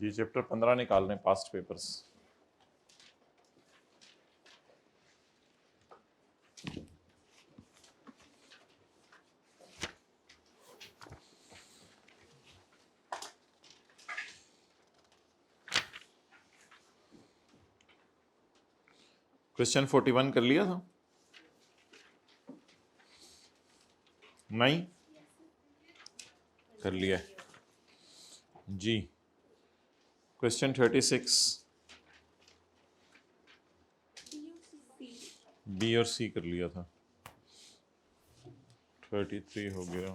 जी chapter 15 निकाल रहे हैं, पास्ट पेपर्स। क्वेश्चन 41 कर लिया था? नहीं कर लिया जी। क्वेश्चन 36 बी और सी कर लिया था। 33 हो गया।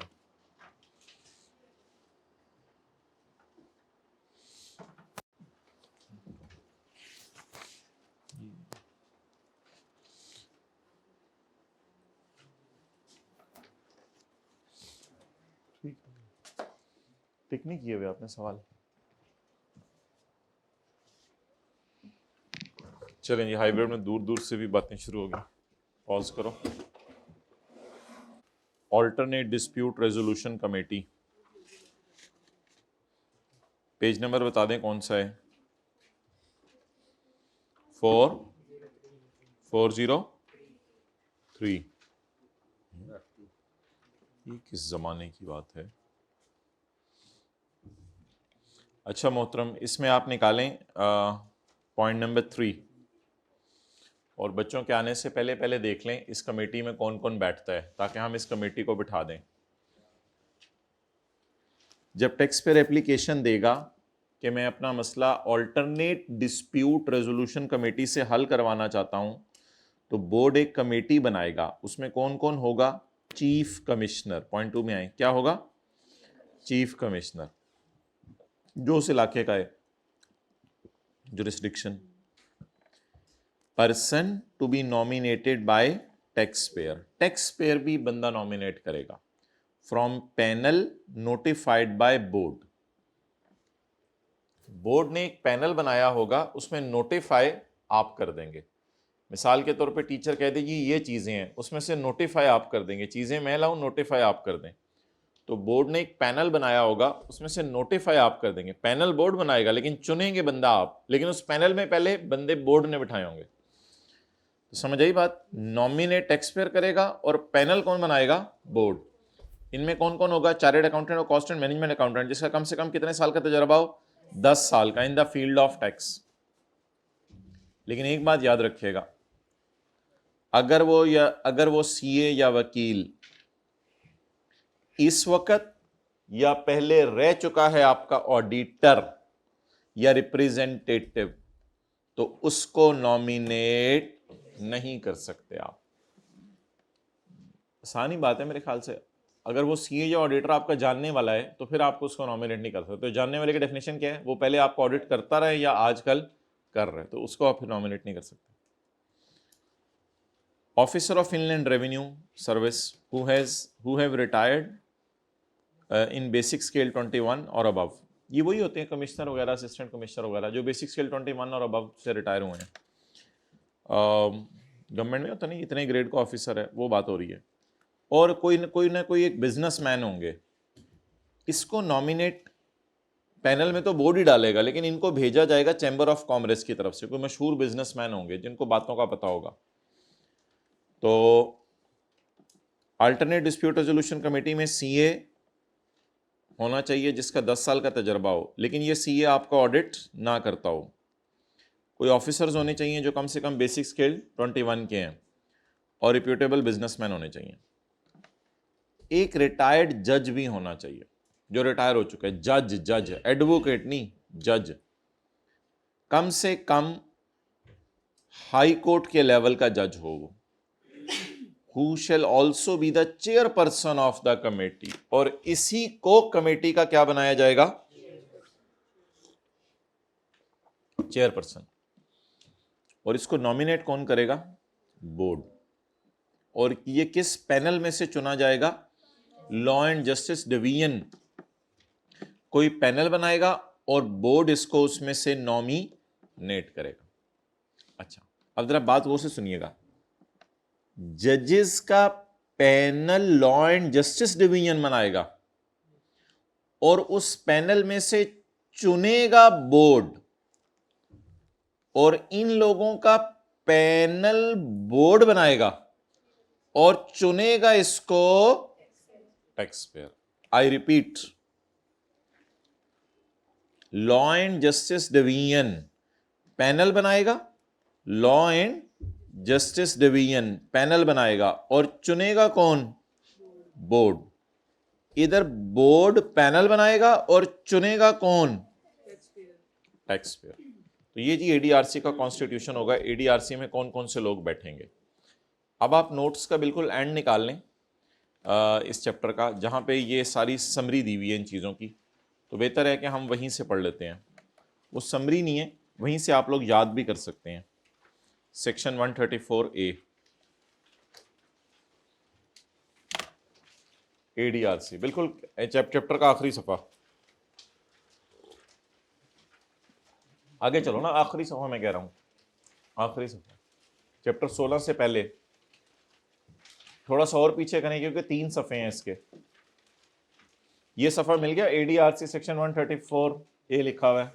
ठीक है, टिक नहीं किए हुए आपने सवाल? चलें जी, हाइब्रिड में दूर दूर से भी बातें शुरू हो गई। पॉज करो। Alternate dispute resolution committee, page number बता दें कौन सा है? 403। ये किस जमाने की बात है? अच्छा मोहतरम, इसमें आप निकालें पॉइंट नंबर 3 और बच्चों के आने से पहले पहले देख लें इस कमेटी में कौन कौन बैठता है, ताकि हम इस कमेटी को बिठा दें। जब टैक्स पेयर एप्लीकेशन देगा कि मैं अपना मसला ऑल्टरनेट डिस्प्यूट रेजोल्यूशन कमेटी से हल करवाना चाहता हूं, तो बोर्ड एक कमेटी बनाएगा। उसमें कौन कौन होगा? Chief commissioner. पॉइंट 2 में आए, क्या होगा? चीफ कमिश्नर, जो उस इलाके का है, jurisdiction. Person to be nominated by taxpayer, taxpayer भी बंदा नॉमिनेट करेगा। From panel notified by board, board ने एक पैनल बनाया होगा, उसमें नोटिफाई आप कर देंगे। मिसाल के तौर पे टीचर कह देगी ये चीज़ें हैं, उसमें से नोटिफाई आप कर देंगे। चीज़ें मैं लाऊं, नोटिफाई आप कर दें। तो बोर्ड ने एक पैनल बनाया होगा, उसमें से नोटिफाई आप कर देंगे। पैनल बोर्ड बनाएगा लेकिन चुनेंगे बंदा आप, लेकिन उस पैनल में पहले बंदे बोर्ड ने बिठाए होंगे। तो समझ आई बात? नॉमिनेट टैक्स पेयर करेगा और पैनल कौन बनाएगा? बोर्ड। इनमें कौन कौन होगा? चार्टर्ड अकाउंटेंट और कॉस्ट एंड मैनेजमेंट अकाउंटेंट, जिसका कम से कम कितने साल का तजर्बा हो? 10 साल का in the field of tax. लेकिन एक बात याद रखिएगा, अगर वो सीए या वकील इस वक्त या पहले रह चुका है आपका ऑडिटर या रिप्रेजेंटेटिव, तो उसको नॉमिनेट नहीं कर सकते आप। आसानी बात है मेरे ख्याल से। अगर वो सीए या ऑडिटर आपका जानने वाला है तो फिर आपको उसको नॉमिनेट नहीं कर सकते। तो जानने वाले की डेफिनेशन क्या है? वो पहले आपको ऑडिट करता रहे या आजकल कर रहे, तो उसको आप फिर नॉमिनेट नहीं कर सकते। Officer of inland revenue service who have retired in basic scale 21 और अबव, ये वही होते हैं कमिश्नर वगैरह, असिस्टेंट कमिश्नर वगैरह, जो बेसिक स्केल 21 और अबव से रिटायर हुए हैं। गवर्नमेंट में होता नहीं, इतने ग्रेड का ऑफिसर है, वो बात हो रही है। और कोई ना कोई एक बिजनेसमैन होंगे, इसको नॉमिनेट पैनल में तो बोर्ड ही डालेगा, लेकिन इनको भेजा जाएगा चैम्बर ऑफ कॉमर्स की तरफ से। कोई मशहूर बिजनेसमैन होंगे जिनको बातों का पता होगा। तो अल्टरनेट डिस्प्यूट रेजोल्यूशन कमेटी में सीए होना चाहिए जिसका 10 साल का तजर्बा हो, लेकिन ये सीए आपका ऑडिट ना करता हो। कोई ऑफिसर्स होने चाहिए जो कम से कम बेसिक स्केल 21 के हैं, और रिप्यूटेबल बिजनेसमैन होने चाहिए। एक रिटायर्ड जज भी होना चाहिए जो रिटायर हो चुका है। जज एडवोकेट नहीं, जज। कम से कम हाई कोर्ट के लेवल का जज हो वो। Who shall also be the chairperson of the committee, और इसी को कमेटी का क्या बनाया जाएगा? चेयरपर्सन। और इसको नॉमिनेट कौन करेगा? बोर्ड। और ये किस पैनल में से चुना जाएगा? लॉ एंड जस्टिस डिवीजन कोई पैनल बनाएगा और बोर्ड इसको उसमें से नॉमिनेट करेगा। अच्छा, अब जरा बात वो से सुनिएगा। जजेस का panel law and justice division बनाएगा और उस पैनल में से चुनेगा बोर्ड और इन लोगों का पैनल बोर्ड बनाएगा और चुनेगा इसको tax payer. I repeat, law and justice division panel बनाएगा, law and justice division panel बनाएगा और चुनेगा कौन? बोर्ड। इधर बोर्ड पैनल बनाएगा और चुनेगा कौन? Tax payer. तो ये जी एडीआरसी का कॉन्स्टिट्यूशन होगा। एडीआरसी में कौन कौन से लोग बैठेंगे। अब आप नोट्स का बिल्कुल एंड निकाल लें इस चैप्टर का, जहाँ पे ये सारी समरी दी हुई है इन चीज़ों की, तो बेहतर है कि हम वहीं से पढ़ लेते हैं। वो समरी नहीं है, वहीं से आप लोग याद भी कर सकते हैं। सेक्शन 134A एडीआरसी, बिल्कुल चैप्टर का आखिरी सफ़ा। आगे चलो ना, आखिरी सफ़ा मैं कह रहा हूँ, आखिरी सफ़ा चैप्टर 16 से पहले। थोड़ा सा और पीछे करें क्योंकि 3 सफ़े हैं इसके। ये सफ़ा मिल गया, एडीआरसी सेक्शन 134A लिखा हुआ है।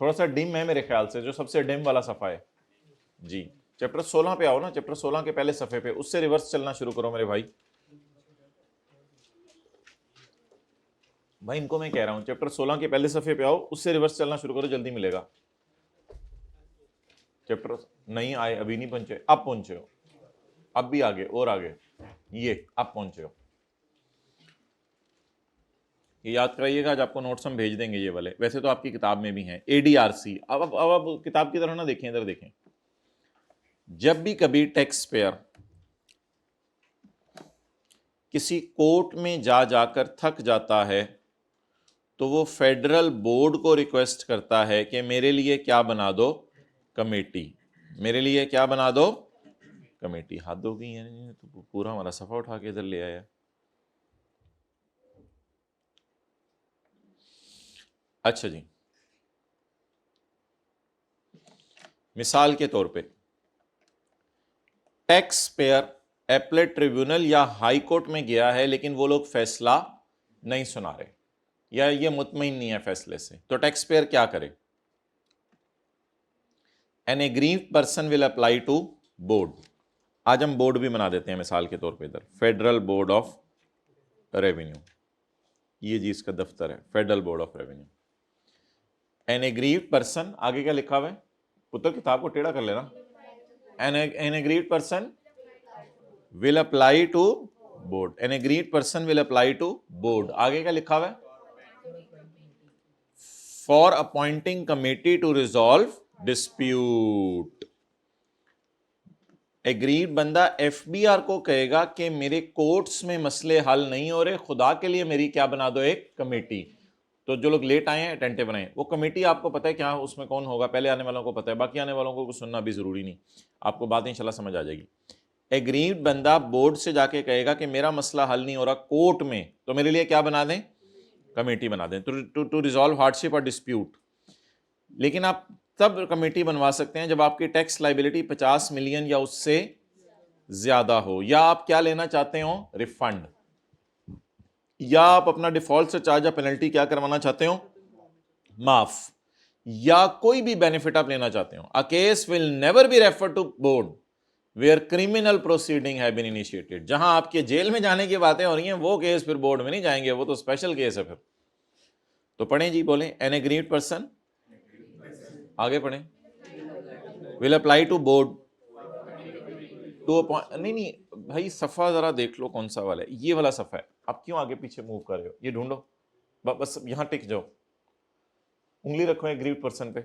थोड़ा सा डिम है मेरे ख्याल से, जो सबसे डिम वाला सफ़ा है जी। चैप्टर 16 पे आओ ना, चैप्टर 16 के पहले सफ़े पे, उससे रिवर्स चलना शुरू करो मेरे भाई। भाई इनको मैं कह रहा हूँ चैप्टर 16 के पहले सफ़े पे आओ, उससे रिवर्स चलना शुरू करो, जल्दी मिलेगा। चैप्टर नहीं आए, अभी नहीं पहुंचे, अब पहुंचे हो, अब भी आगे और आगे, ये अब पहुंचे हो। ये याद कराइएगा, आज आपको नोट्स हम भेज देंगे ये वाले, वैसे तो आपकी किताब में भी हैं। एडीआरसी, अब किताब की तरह ना देखें, इधर देखें। जब भी कभी टैक्स पेयर किसी कोर्ट में जा जाकर थक जाता है तो वो फेडरल बोर्ड को रिक्वेस्ट करता है कि मेरे लिए क्या बना दो? कमेटी। मेरे लिए क्या बना दो? कमेटी। हाथ हो गई है तो पूरा हमारा सफा उठा के इधर ले आया। अच्छा जी, मिसाल के तौर पे टैक्स पेयर एपलेट ट्रिब्यूनल या हाई कोर्ट में गया है, लेकिन वो लोग फैसला नहीं सुना रहे या ये मुतमईन नहीं है फैसले से, तो टैक्स पेयर क्या करे? An aggrieved person will apply to board. आज हम बोर्ड भी बना देते हैं मिसाल के तौर पे, इधर फेडरल बोर्ड ऑफ रेवेन्यू, ये जी इसका दफ्तर है, federal board of revenue. An aggrieved person, आगे क्या लिखा हुआ है पुत्र, किताब को टेढ़ा कर लेना। An aggrieved person will apply to board, an agreed person will apply to board. आगे क्या लिखा हुआ है? For appointing committee to resolve dispute. Agreed बंदा एफबीआर को कहेगा कि मेरे कोर्ट्स में मसले हल नहीं हो रहे, खुदा के लिए मेरी क्या बना दो? एक कमेटी। तो जो लोग लेट आए हैं अटेंटिव बनाए, वो कमेटी आपको पता है क्या उसमें कौन होगा? पहले आने वालों को पता है, बाकी आने वालों को कुछ सुनना भी जरूरी नहीं, आपको बात इंशाल्लाह समझ आ जाएगी। एग्रीड बंदा बोर्ड से जाके कहेगा कि मेरा मसला हल नहीं हो रहा कोर्ट में, तो मेरे लिए क्या बना दें? कमेटी बना दें, टू रिजॉल्व हार्डशिप और डिस्प्यूट। लेकिन आप तब कमेटी बनवा सकते हैं जब आपकी टैक्स लाइबिलिटी 50 मिलियन या उससे ज्यादा हो, या आप क्या लेना चाहते हो? रिफंड, या आप अपना डिफॉल्ट से चार्ज या पेनल्टी क्या करवाना चाहते हो? माफ, या कोई भी बेनिफिट आप लेना चाहते हो। A case will never be refer to board where criminal proceeding have been initiated. जहां आपके जेल में जाने की बातें हो रही हैं वो केस फिर बोर्ड में नहीं जाएंगे, वो तो स्पेशल केस है फिर। तो पढ़ें जी, बोले एन एग्रीड पर्सन, आगे पढ़ें, will apply to board to appoint. नहीं भाई, सफा जरा देख लो कौन सा वाला है, ये वाला सफा है। आप क्यों आगे पीछे मूव कर रहे हो? ये ढूंढो, बस यहां टिक जाओ, उंगली रखो एग्रीड पर्सन पे,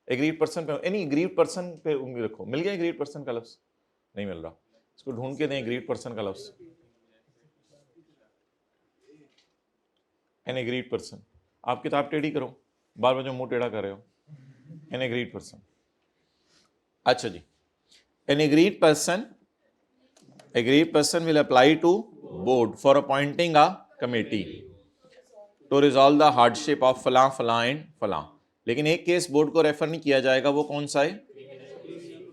एग्रीड पर्सन पे, नहीं एग्रीड पर्सन पे उंगली रखो। मिल गया एग्रीड पर्सन का लफ्ज? नहीं मिल रहा, इसको ढूंढ के दें एग्रीड पर्सन का लफ्ज। एन एग्रीड पर्सन, आप किताब टेढ़ी करो, बार बार जो मुंह टेढ़ा कर रहे हो। एन एग्रीड पर्सन, अच्छा जी, an agreed person will apply to board for appointing a committee to resolve the hardship of फलां फलां एंड फलां। लेकिन एक केस बोर्ड को रेफर नहीं किया जाएगा, वो कौन सा है?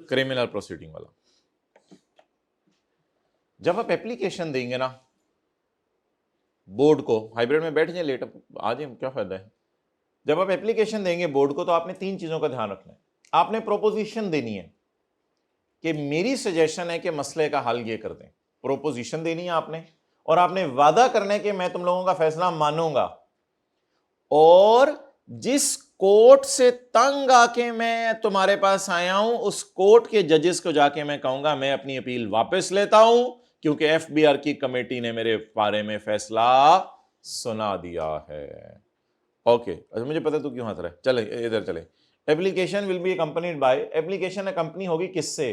क्रिमिनल प्रोसीडिंग वाला। जब आप एप्लीकेशन देंगे ना बोर्ड को, हाइब्रिड में बैठ जाए, लेट आ जाए, क्या फायदा है? जब आप एप्लीकेशन देंगे बोर्ड को तो आपने 3 चीजों का ध्यान रखना है। आपने प्रोपोजिशन देनी है कि मेरी सजेशन है कि मसले का हल ये कर दें, प्रोपोजिशन देनी है आपने, और आपने वादा करना है कि मैं तुम लोगों का फैसला मानूंगा, और जिस कोर्ट से तंग आके मैं तुम्हारे पास आया हूं उस कोर्ट के जजेस को जाके मैं कहूंगा मैं अपनी अपील वापस लेता हूं क्योंकि एफबीआर की कमेटी ने मेरे बारे में फैसला सुना दिया है। ओके, अच्छा मुझे पता तू क्यों हंस रहा है, चले इधर चले। Application will be accompanied by, application company होगी किससे?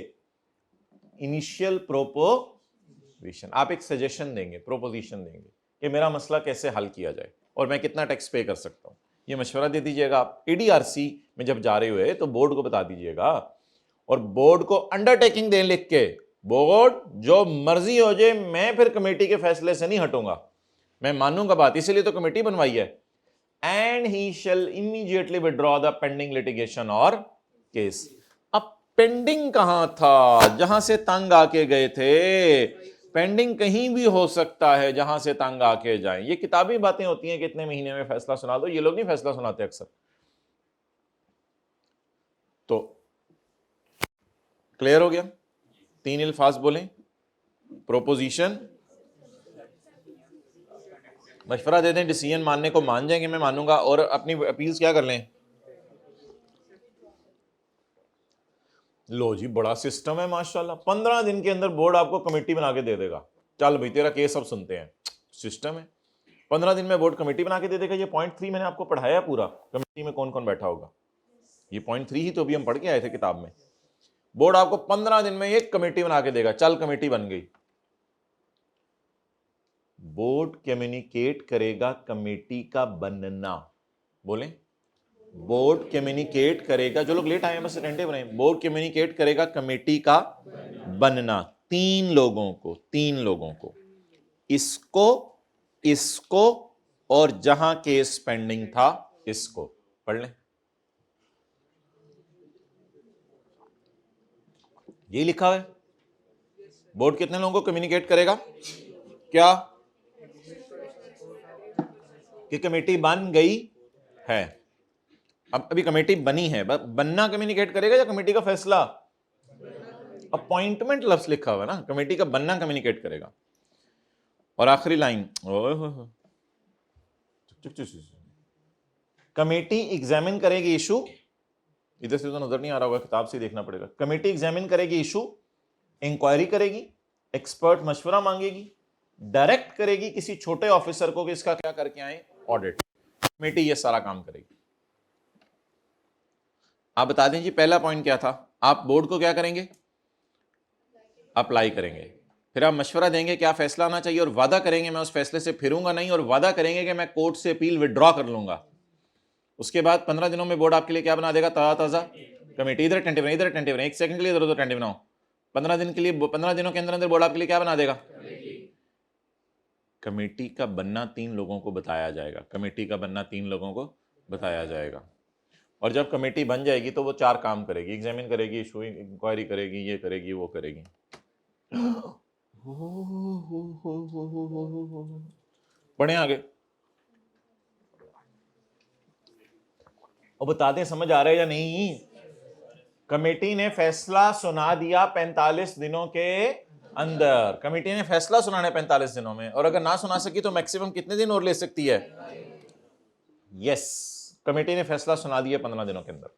Initial proposition. आप एक सजेशन देंगे, प्रोपोजिशन देंगे कि मेरा मसला कैसे हल किया जाए और मैं कितना टैक्स पे कर सकता हूं, ये मशवरा दे दीजिएगा आप। एडीआरसी में जब जा रहे हुए तो बोर्ड को बता दीजिएगा, और बोर्ड को अंडरटेकिंग दें लिख के, बोर्ड जो मर्जी हो जाए मैं फिर कमेटी के फैसले से नहीं हटूंगा, मैं मानूंगा बात, इसीलिए तो कमेटी बनवाई है। And he shall immediately withdraw the pending litigation और केस। अब पेंडिंग कहां था? जहां से तंग आके गए थे। पेंडिंग कहीं भी हो सकता है जहां से तंग आके जाएं। ये किताबी बातें होती हैं, कितने महीने में फैसला सुना दो, ये लोग नहीं फैसला सुनाते अक्सर। तो क्लियर हो गया? 3 अल्फाज बोलें, प्रोपोजिशन, मशवरा दे दें, डिसीजन मानने को मान जाएंगे, मैं मानूंगा, और अपनी अपील्स क्या कर लें। लो जी, बड़ा सिस्टम है माशाल्लाह। 15 दिन के अंदर बोर्ड आपको कमेटी बना के दे देगा। चल भाई तेरा केस अब सुनते हैं। सिस्टम है, 15 दिन में बोर्ड कमेटी बना के दे देगा। ये पॉइंट 3 मैंने आपको पढ़ाया पूरा, कमेटी में कौन कौन बैठा होगा। ये पॉइंट 3 ही तो अभी हम पढ़ के आए थे किताब में। बोर्ड आपको 15 दिन में एक कमेटी बना के देगा। चल कमेटी बन गई, बोर्ड कम्युनिकेट करेगा कमेटी का बनना। बोलें, बोर्ड कम्युनिकेट करेगा, जो लोग लेट आए हैं बस अटेंटिव रहें, बोर्ड कम्युनिकेट करेगा कमेटी का बनना 3 लोगों को, 3 लोगों को, इसको, इसको, और जहां केस पेंडिंग था इसको। पढ़ लें, ये लिखा है। बोर्ड कितने लोगों को कम्युनिकेट करेगा? क्या? कि कमेटी बन गई है। अब अभी कमेटी बनी है, बनना कम्युनिकेट करेगा या कमेटी का फैसला? अपॉइंटमेंट लफ्ज लिखा हुआ है ना, कमेटी का बनना कम्युनिकेट करेगा। और आखिरी लाइन, कमेटी एग्जामिन करेगी इशू, इधर से तो नजर नहीं आ रहा होगा, किताब से देखना पड़ेगा। कमेटी एग्जामिन करेगी इशू, इंक्वायरी करेगी, एक्सपर्ट मशवरा मांगेगी, डायरेक्ट करेगी किसी छोटे ऑफिसर को कि इसका क्या करके आए, ऑडिट। कमेटी ये सारा काम करेगी। आप बता दें जी, पहला पॉइंट क्या था? आप बोर्ड को क्या करेंगे? अप्लाई करेंगे, फिर आप मशवरा देंगे क्या फैसला आना चाहिए, और वादा करेंगे मैं उस फैसले से फिरूंगा नहीं, और वादा करेंगे कि मैं कोर्ट से अपील विड्रॉ कर लूंगा। उसके बाद 15 दिनों में बोर्ड आपके लिए क्या बना देगा? ताजा कमेटी। इधर अटेंटिव नहीं, इधर अटेंटिव नहीं, एक सेकंड के लिए इधर उधर अटेंटिव ना हो। 15 दिन के लिए, 15 दिनों के अंदर अंदर बोर्ड आपके लिए क्या बना देगा? कमेटी का बनना 3 लोगों को बताया जाएगा। कमेटी का बनना 3 लोगों को बताया जाएगा। और जब कमेटी बन जाएगी तो वो 4 काम करेगी, एग्जामिन करेगी, इशू इंक्वायरी करेगी, ये करेगी, वो करेगी। पढ़े आगे और बता दें समझ आ रहा है या नहीं। कमेटी ने फैसला सुना दिया 45 दिनों के अंदर। कमेटी ने फैसला सुनाना है 45 दिनों में, और अगर ना सुना सकी तो मैक्सिमम कितने दिन और ले सकती है? यस, कमेटी ने फैसला सुना दिया 15 दिनों के अंदर।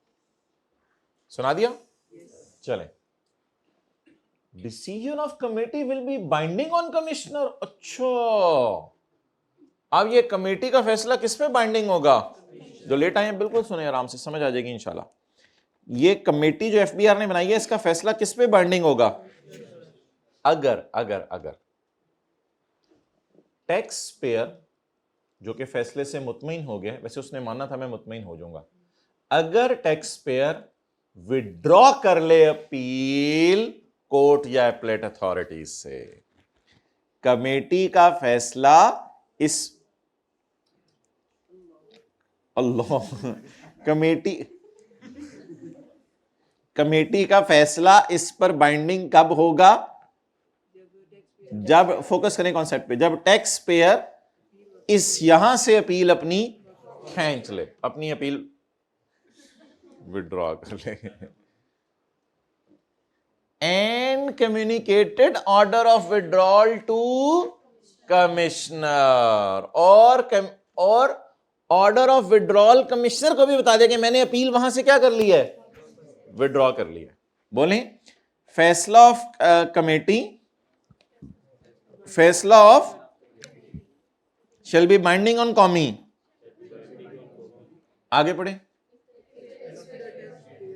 सुना दिया? चलें, decision of committee will be binding on commissioner. अच्छा, अब ये कमेटी का फैसला किस पे बाइंडिंग होगा? जो लेट आए हैं बिल्कुल सुने, आराम से समझ आ जाएगी इंशाल्लाह। ये कमेटी जो एफबीआर ने बनाई है, इसका फैसला किस पे बाइंडिंग होगा? अगर अगर अगर टैक्स पेयर जो कि फैसले से मुतमईन हो गया, वैसे उसने माना था मैं मुतमईन हो जाऊंगा, अगर टैक्स पेयर विड्रॉ कर ले अपील कोर्ट या एपलेट अथॉरिटीज से, कमेटी का फैसला इस, अल्लाह, कमेटी का फैसला इस पर बाइंडिंग कब होगा? जब, फोकस करें कॉन्सेप्ट पे, जब टैक्स पेयर इस यहां से अपील अपनी खींच ले, अपनी अपील विड्रॉ कर ले। And communicated order of withdrawal to commissioner, और ऑर्डर ऑफ विड्रॉल कमिश्नर को भी बता दे कि मैंने अपील वहां से क्या कर ली है, विड्रॉ कर लिया। बोले फैसला ऑफ कमेटी, फैसला of shall be binding on कॉमी। आगे पढ़े,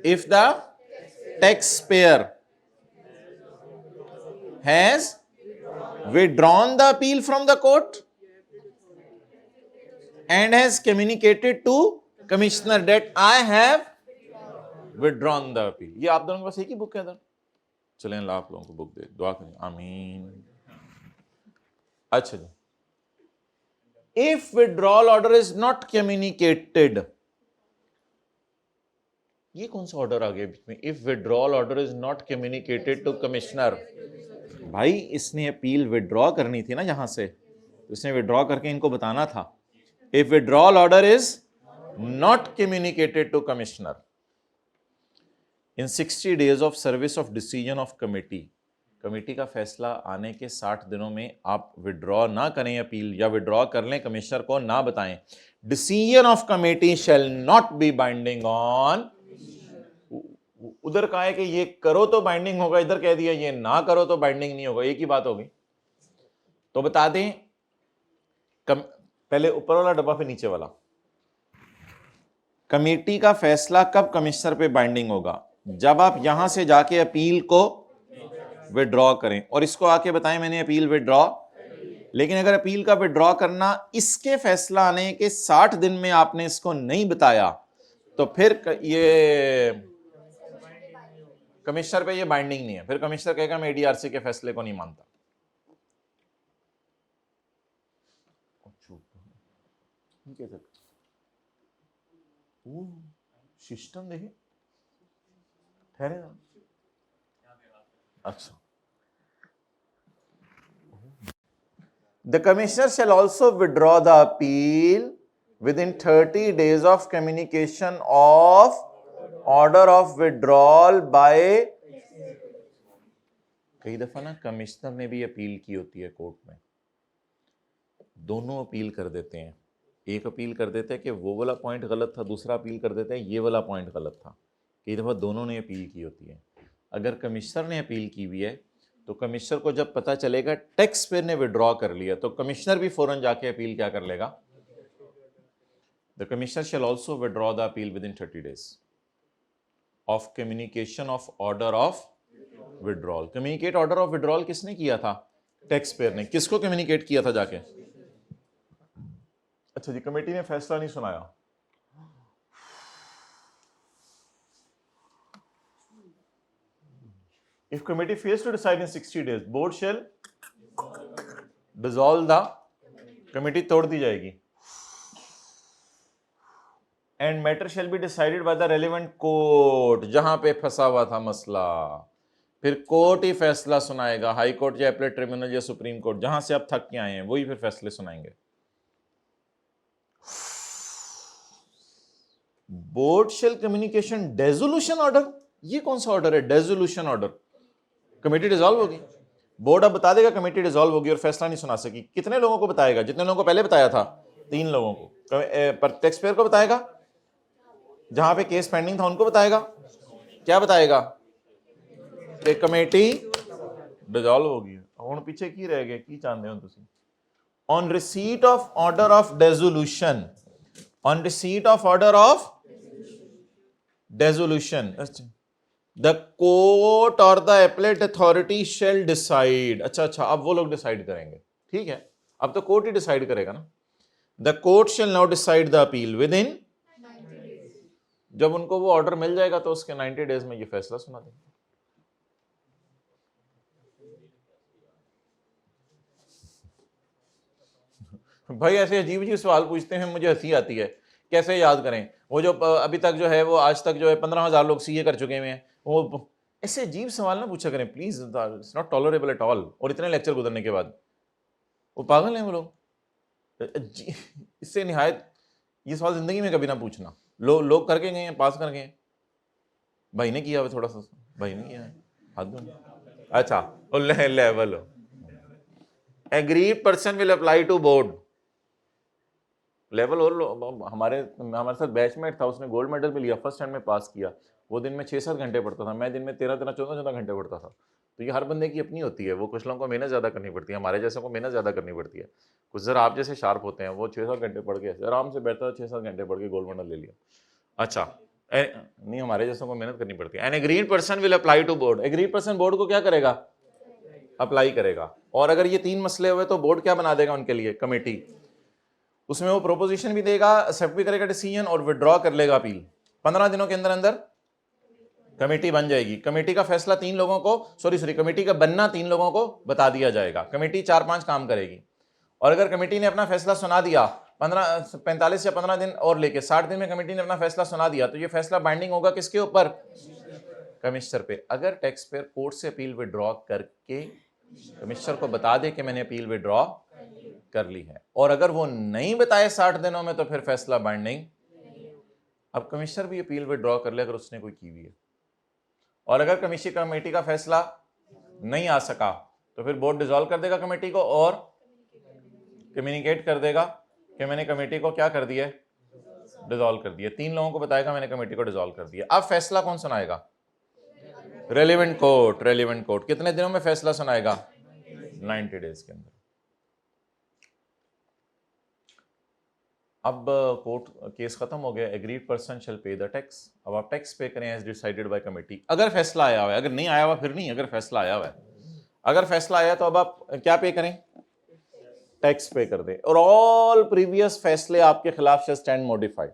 if the tax payer has withdrawn the appeal from the court and has communicated to commissioner that I have withdrawn the appeal। ये आप दोनों के पास एक ही बुक है इधर, चलें अल्लाह आप लोगों को बुक दे, दुआ करें आमीन। अच्छा जी, if withdrawal order is not communicated, ये कौन सा ऑर्डर आ गया बीच में, if withdrawal order is not communicated to commissioner। भाई इसने अपील विड्रॉ करनी थी ना यहां से, तो इसने विड्रॉ करके इनको बताना था। If withdrawal order is not communicated to commissioner in 60 days of service of decision of committee, committee का फैसला आने के 60 दिनों में आप विड्रॉ ना करें अपील, या विड्रॉ कर लें कमिश्नर को ना बताएं, decision of committee shall not B binding on. उधर कहा है कि ये करो तो बाइंडिंग होगा, इधर कह दिया ये ना करो तो बाइंडिंग नहीं होगा, एक ही बात होगी। तो बता दें पहले ऊपर वाला डब्बा फिर नीचे वाला, कमेटी का फैसला कब कमिश्नर पे बाइंडिंग होगा, जब आप यहां से जाके अपील को विड्रॉ करें और इसको आके बताएं मैंने अपील विड्रॉ। लेकिन अगर अपील का विड्रॉ करना इसके फैसला आने के 60 दिन में आपने इसको नहीं बताया, तो फिर ये कमिश्नर पे ये बाइंडिंग नहीं है, फिर कमिश्नर कहेगा मैं एडीआरसी के फैसले को नहीं मानता। सिस्टम देखिए, ठहरे ना। अच्छा, the commissioner shall also withdraw the appeal within 30 days of communication of order of withdrawal by. कई दफा ना कमिश्नर ने भी अपील की होती है कोर्ट में, दोनों अपील कर देते हैं, एक अपील कर देते हैं कि वो वाला पॉइंट गलत था, दूसरा अपील कर देते हैं ये वाला पॉइंट गलत था। कई दफा दोनों ने अपील की होती है। अगर कमिश्नर ने अपील की हुई है तो कमिश्नर को जब पता चलेगा टैक्स पेयर ने विड्रॉ कर लिया, तो कमिश्नर भी फौरन जाके अपील क्या कर लेगा, the commissioner shall also withdraw the appeal within 30 days of communication of order of withdrawal. Communicate order of withdrawal किसने किया था, टैक्स पेयर ने। किसको कम्युनिकेट किया था जाके, अच्छा जी, कमेटी ने फैसला नहीं सुनाया, if committee fails to decide in 60 days board shall dissolve the committee, तोड़ दी जाएगी, and matter shall be decided by the relevant court, जहां पे फंसा हुआ था मसला, फिर कोर्ट ही फैसला सुनाएगा, हाई कोर्ट या एपलेट ट्रिब्यूनल या सुप्रीम कोर्ट, जहां से आप थक के आए हैं वही फिर फैसले सुनाएंगे। Board shall communication dissolution order, ये कौन सा ऑर्डर है, डेजोल्यूशन ऑर्डर। कमेटी डिसॉल्व होगी, बोर्ड अब बता देगा कमेटी डिसॉल्व होगी और फैसला नहीं सुना सकी। कितने लोगों को बताएगा, जितने लोगों को पहले बताया था 3 लोगों को, पर टैक्स पेयर को बताएगा, जहां पे केस पेंडिंग था उनको बताएगा, क्या बताएगा कि कमेटी डिसॉल्व होगी। हुण पीछे की रह गए, की चाहते हो तुसी। On receipt of order of dissolution, on receipt of order of dissolution the court और the appellate authority shall decide. अच्छा, अब वो लोग डिसाइड करेंगे, ठीक है, अब तो कोर्ट ही डिसाइड करेगा ना। The court shell now decide the appeal with in, जब उनको वो ऑर्डर मिल जाएगा तो उसके 90 डेज में ये फैसला सुना देंगे। भाई ऐसे अजीब अजीब सवाल पूछते हैं, मुझे हंसी आती है, कैसे याद करें। वो जो अभी तक जो है वो आज तक जो है 15,000 लोग सीए कर चुके हैं, वो ऐसे अजीब सवाल ना पूछा करें please, it's not tolerable at all. और इतने लेक्चर गुजरने के बाद वो पागल हैं वो लोग, इससे निहायत ये सवाल जिंदगी में कभी ना पूछना। लोग करके गए हैं, पास कर गए हैं। भाई ने किया हुआ थोड़ा सा, भाई ने किया है, हाथ दो। अच्छा, level agreed person will apply to board level. और हमारे साथ बैचमेट था, उसने गोल्ड मेडल भी लिया, फर्स्ट टाइम में पास किया। वो दिन में 6-7 घंटे पढ़ता था, मैं दिन में 13-14 घंटे पढ़ता था। तो ये हर बंदे की अपनी होती है। वो कुछ लोगों को मेहनत ज़्यादा करनी पड़ती है, हमारे जैसे को मेहनत ज़्यादा करनी पड़ती है। कुछ ज़रा आप जैसे शार्प होते हैं, वो 6-7 घंटे पढ़ के आराम से बैठता था, 6-7 घंटे पढ़ के गोल्ड मेडल ले लिया। अच्छा, नहीं, हमारे जैसे को मेहनत करनी पड़ती है। An agreed person will apply to board. Agreed person board को क्या करेगा? अप्लाई करेगा। और अगर ये 3 मसले हुए तो बोर्ड क्या बना देगा उनके लिए? कमेटी। उसमें वो प्रोपोजिशन भी देगा, एक्सेप्ट भी करेगा डिसीजन और विड्रॉ कर लेगा अपील। 15 दिनों के अंदर अंदर कमेटी बन जाएगी। कमेटी का फैसला 3 लोगों को, कमेटी का बनना 3 लोगों को बता दिया जाएगा। कमेटी 4-5 काम करेगी। और अगर कमेटी ने अपना फैसला सुना दिया 45 या 15 दिन और लेके 60 दिन में कमेटी ने अपना फैसला सुना दिया, तो ये फैसला बाइंडिंग होगा किसके ऊपर? कमिश्नर पे। अगर टैक्स पेयर कोर्ट से अपील विड्रॉ करके कमिश्नर को बता दे कि मैंने अपील विड्रॉ कर ली है, और अगर वो नहीं बताए 60 दिनों में, तो फिर फैसला बाइंडिंग। अब कमिश्नर भी अपील विड्रॉ कर ले अगर उसने कोई की हुई है। और अगर कमेटी का फैसला नहीं आ सका, तो फिर बोर्ड डिसॉल्व कर देगा कमेटी को और कम्युनिकेट कर देगा कि मैंने कमेटी को क्या कर दिया? डिसॉल्व कर दिया। 3 लोगों को बताएगा मैंने कमेटी को डिसॉल्व कर दिया। अब फैसला कौन सुनाएगा? Relevant court. रेलेवेंट कोर्ट कितने दिनों में फैसला सुनाएगा? 90 डेज के अंदर। अब कोर्ट केस खत्म हो गया। एग्रीड पर्सन शैल पे द टैक्स। अब आप टैक्स पे करें एज डिसाइडेड बाय कमेटी। अगर फैसला आया हुआ है, अगर नहीं आया हुआ फिर नहीं, अगर फैसला आया हुआ है, अगर फैसला आया तो अब आप क्या पे करें? टैक्स पे कर दें। और ऑल प्रीवियस फैसले आपके खिलाफ से स्टैंड मॉडिफाइड।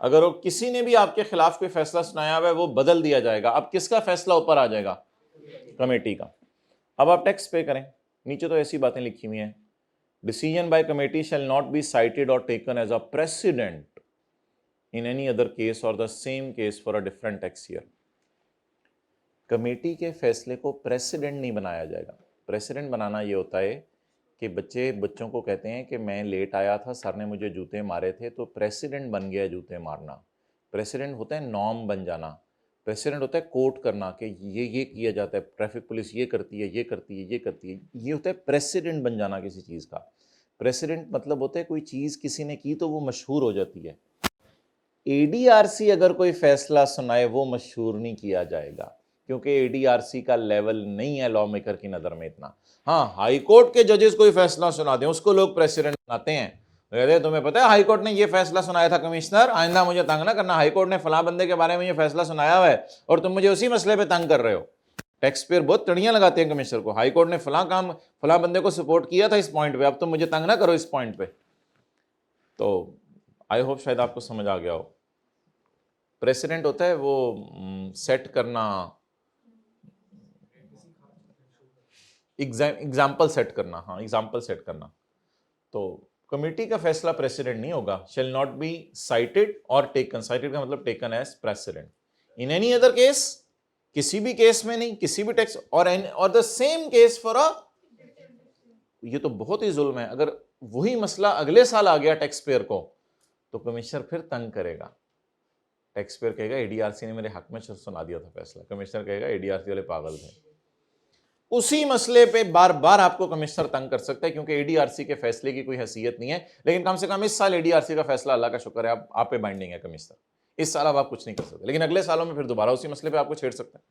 अगर वो किसी ने भी आपके खिलाफ कोई फैसला सुनाया हुआ है, वो बदल दिया जाएगा। अब किसका फैसला ऊपर आ जाएगा? कमेटी का। अब आप टैक्स पे करें। नीचे तो ऐसी बातें लिखी हुई हैं, decision by committee shall not be cited or taken as a precedent in any other case or the same case for a different tax year। Committee के फैसले को प्रेसिडेंट नहीं बनाया जाएगा। प्रेसिडेंट बनाना ये होता है कि बच्चों को कहते हैं कि मैं लेट आया था, सर ने मुझे जूते मारे थे, तो प्रेसिडेंट बन गया जूते मारना। प्रेसिडेंट होता है नॉर्म बन जाना। प्रेसिडेंट होता है कोर्ट करना कि ये किया जाता है, ट्रैफिक पुलिस ये करती है, ये करती है, ये करती है। ये होता है प्रेसिडेंट बन जाना किसी चीज़ का। प्रेसिडेंट मतलब होता है कोई चीज़ किसी ने की तो वो मशहूर हो जाती है। एडीआरसी अगर कोई फैसला सुनाए वो मशहूर नहीं किया जाएगा, क्योंकि एडीआरसी का लेवल नहीं है लॉ मेकर की नज़र में इतना। हाँ, हाई कोर्ट के जजेस कोई फैसला सुना दें उसको लोग प्रेसिडेंट बनाते हैं। कहते तुम्हें पता है हाई कोर्ट ने ये फैसला सुनाया था कमिश्नर, आइंदा मुझे तंग ना करना, हाई कोर्ट ने फलां बंदे के बारे में ये फैसला सुनाया हुआ है और तुम मुझे उसी मसले पे तंग कर रहे हो। टैक्स पेयर बहुत तड़ियां लगाते हैं कमिश्नर को, हाई कोर्ट ने फलां बंदे को सपोर्ट किया था इस पॉइंट पे, अब तुम मुझे तंग ना करो इस पॉइंट पे। तो आई होप शायद आपको समझ आ गया हो। प्रेसिडेंट होता है वो सेट करना, एग्जाम्पल सेट करना। हाँ, एग्जाम्पल सेट करना। तो कमेटी का फैसला प्रेसिडेंट नहीं होगा। शेल नॉट बी साइटेड और टेकन। साइटेड का मतलब taken as president in any other case, किसी भी केस में नहीं, किसी भी टैक्स और the same case for a. ये तो बहुत ही जुल्म है। अगर वही मसला अगले साल आ गया टैक्स पेयर को, तो कमिश्नर फिर तंग करेगा। टैक्स पेयर कहेगा एडीआरसी ने मेरे हक में सुना दिया था फैसला, कमिश्नर कहेगा एडीआरसी वाले पागल थे। उसी मसले पे बार बार आपको कमिश्नर तंग कर सकता है, क्योंकि एडीआरसी के फैसले की कोई हैसियत नहीं है। लेकिन कम से कम इस साल एडीआरसी का फैसला, अल्लाह का शुक्र है, आप पे बाइंडिंग है कमिश्नर। इस साल अब आप कुछ नहीं कर सकते, लेकिन अगले सालों में फिर दोबारा उसी मसले पे आपको छेड़ सकते हैं।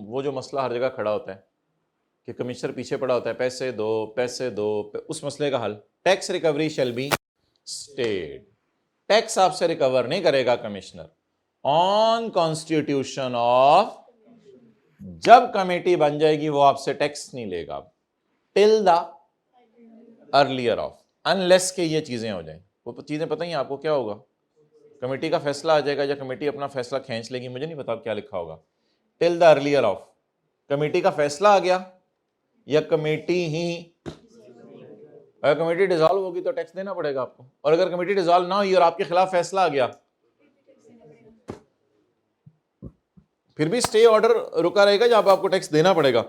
वो जो मसला हर जगह खड़ा होता है कि कमिश्नर पीछे पड़ा होता है, पैसे दो, उस मसले का हल, tax recovery shall be stayed. Tax आपसे रिकवर नहीं करेगा कमिश्नर ऑन कॉन्स्टिट्यूशन ऑफ। जब कमेटी बन जाएगी वो आपसे टैक्स नहीं लेगा till the earlier of, unless के ये चीजें हो जाएं। वो चीजें पता ही आपको क्या होगा, कमेटी का फैसला आ जाएगा या कमेटी अपना फैसला खींच लेगी, मुझे नहीं पता क्या लिखा होगा। Till the earlier of, committee का फैसला आ गया या कमेटी ही, अगर कमेटी डिसॉल्व होगी तो टैक्स देना पड़ेगा आपको, और अगर कमेटी डिसॉल्व ना हुई और आपके खिलाफ फैसला आ गया, फिर भी स्टे ऑर्डर रुका रहेगा जहां पर आपको टैक्स देना पड़ेगा।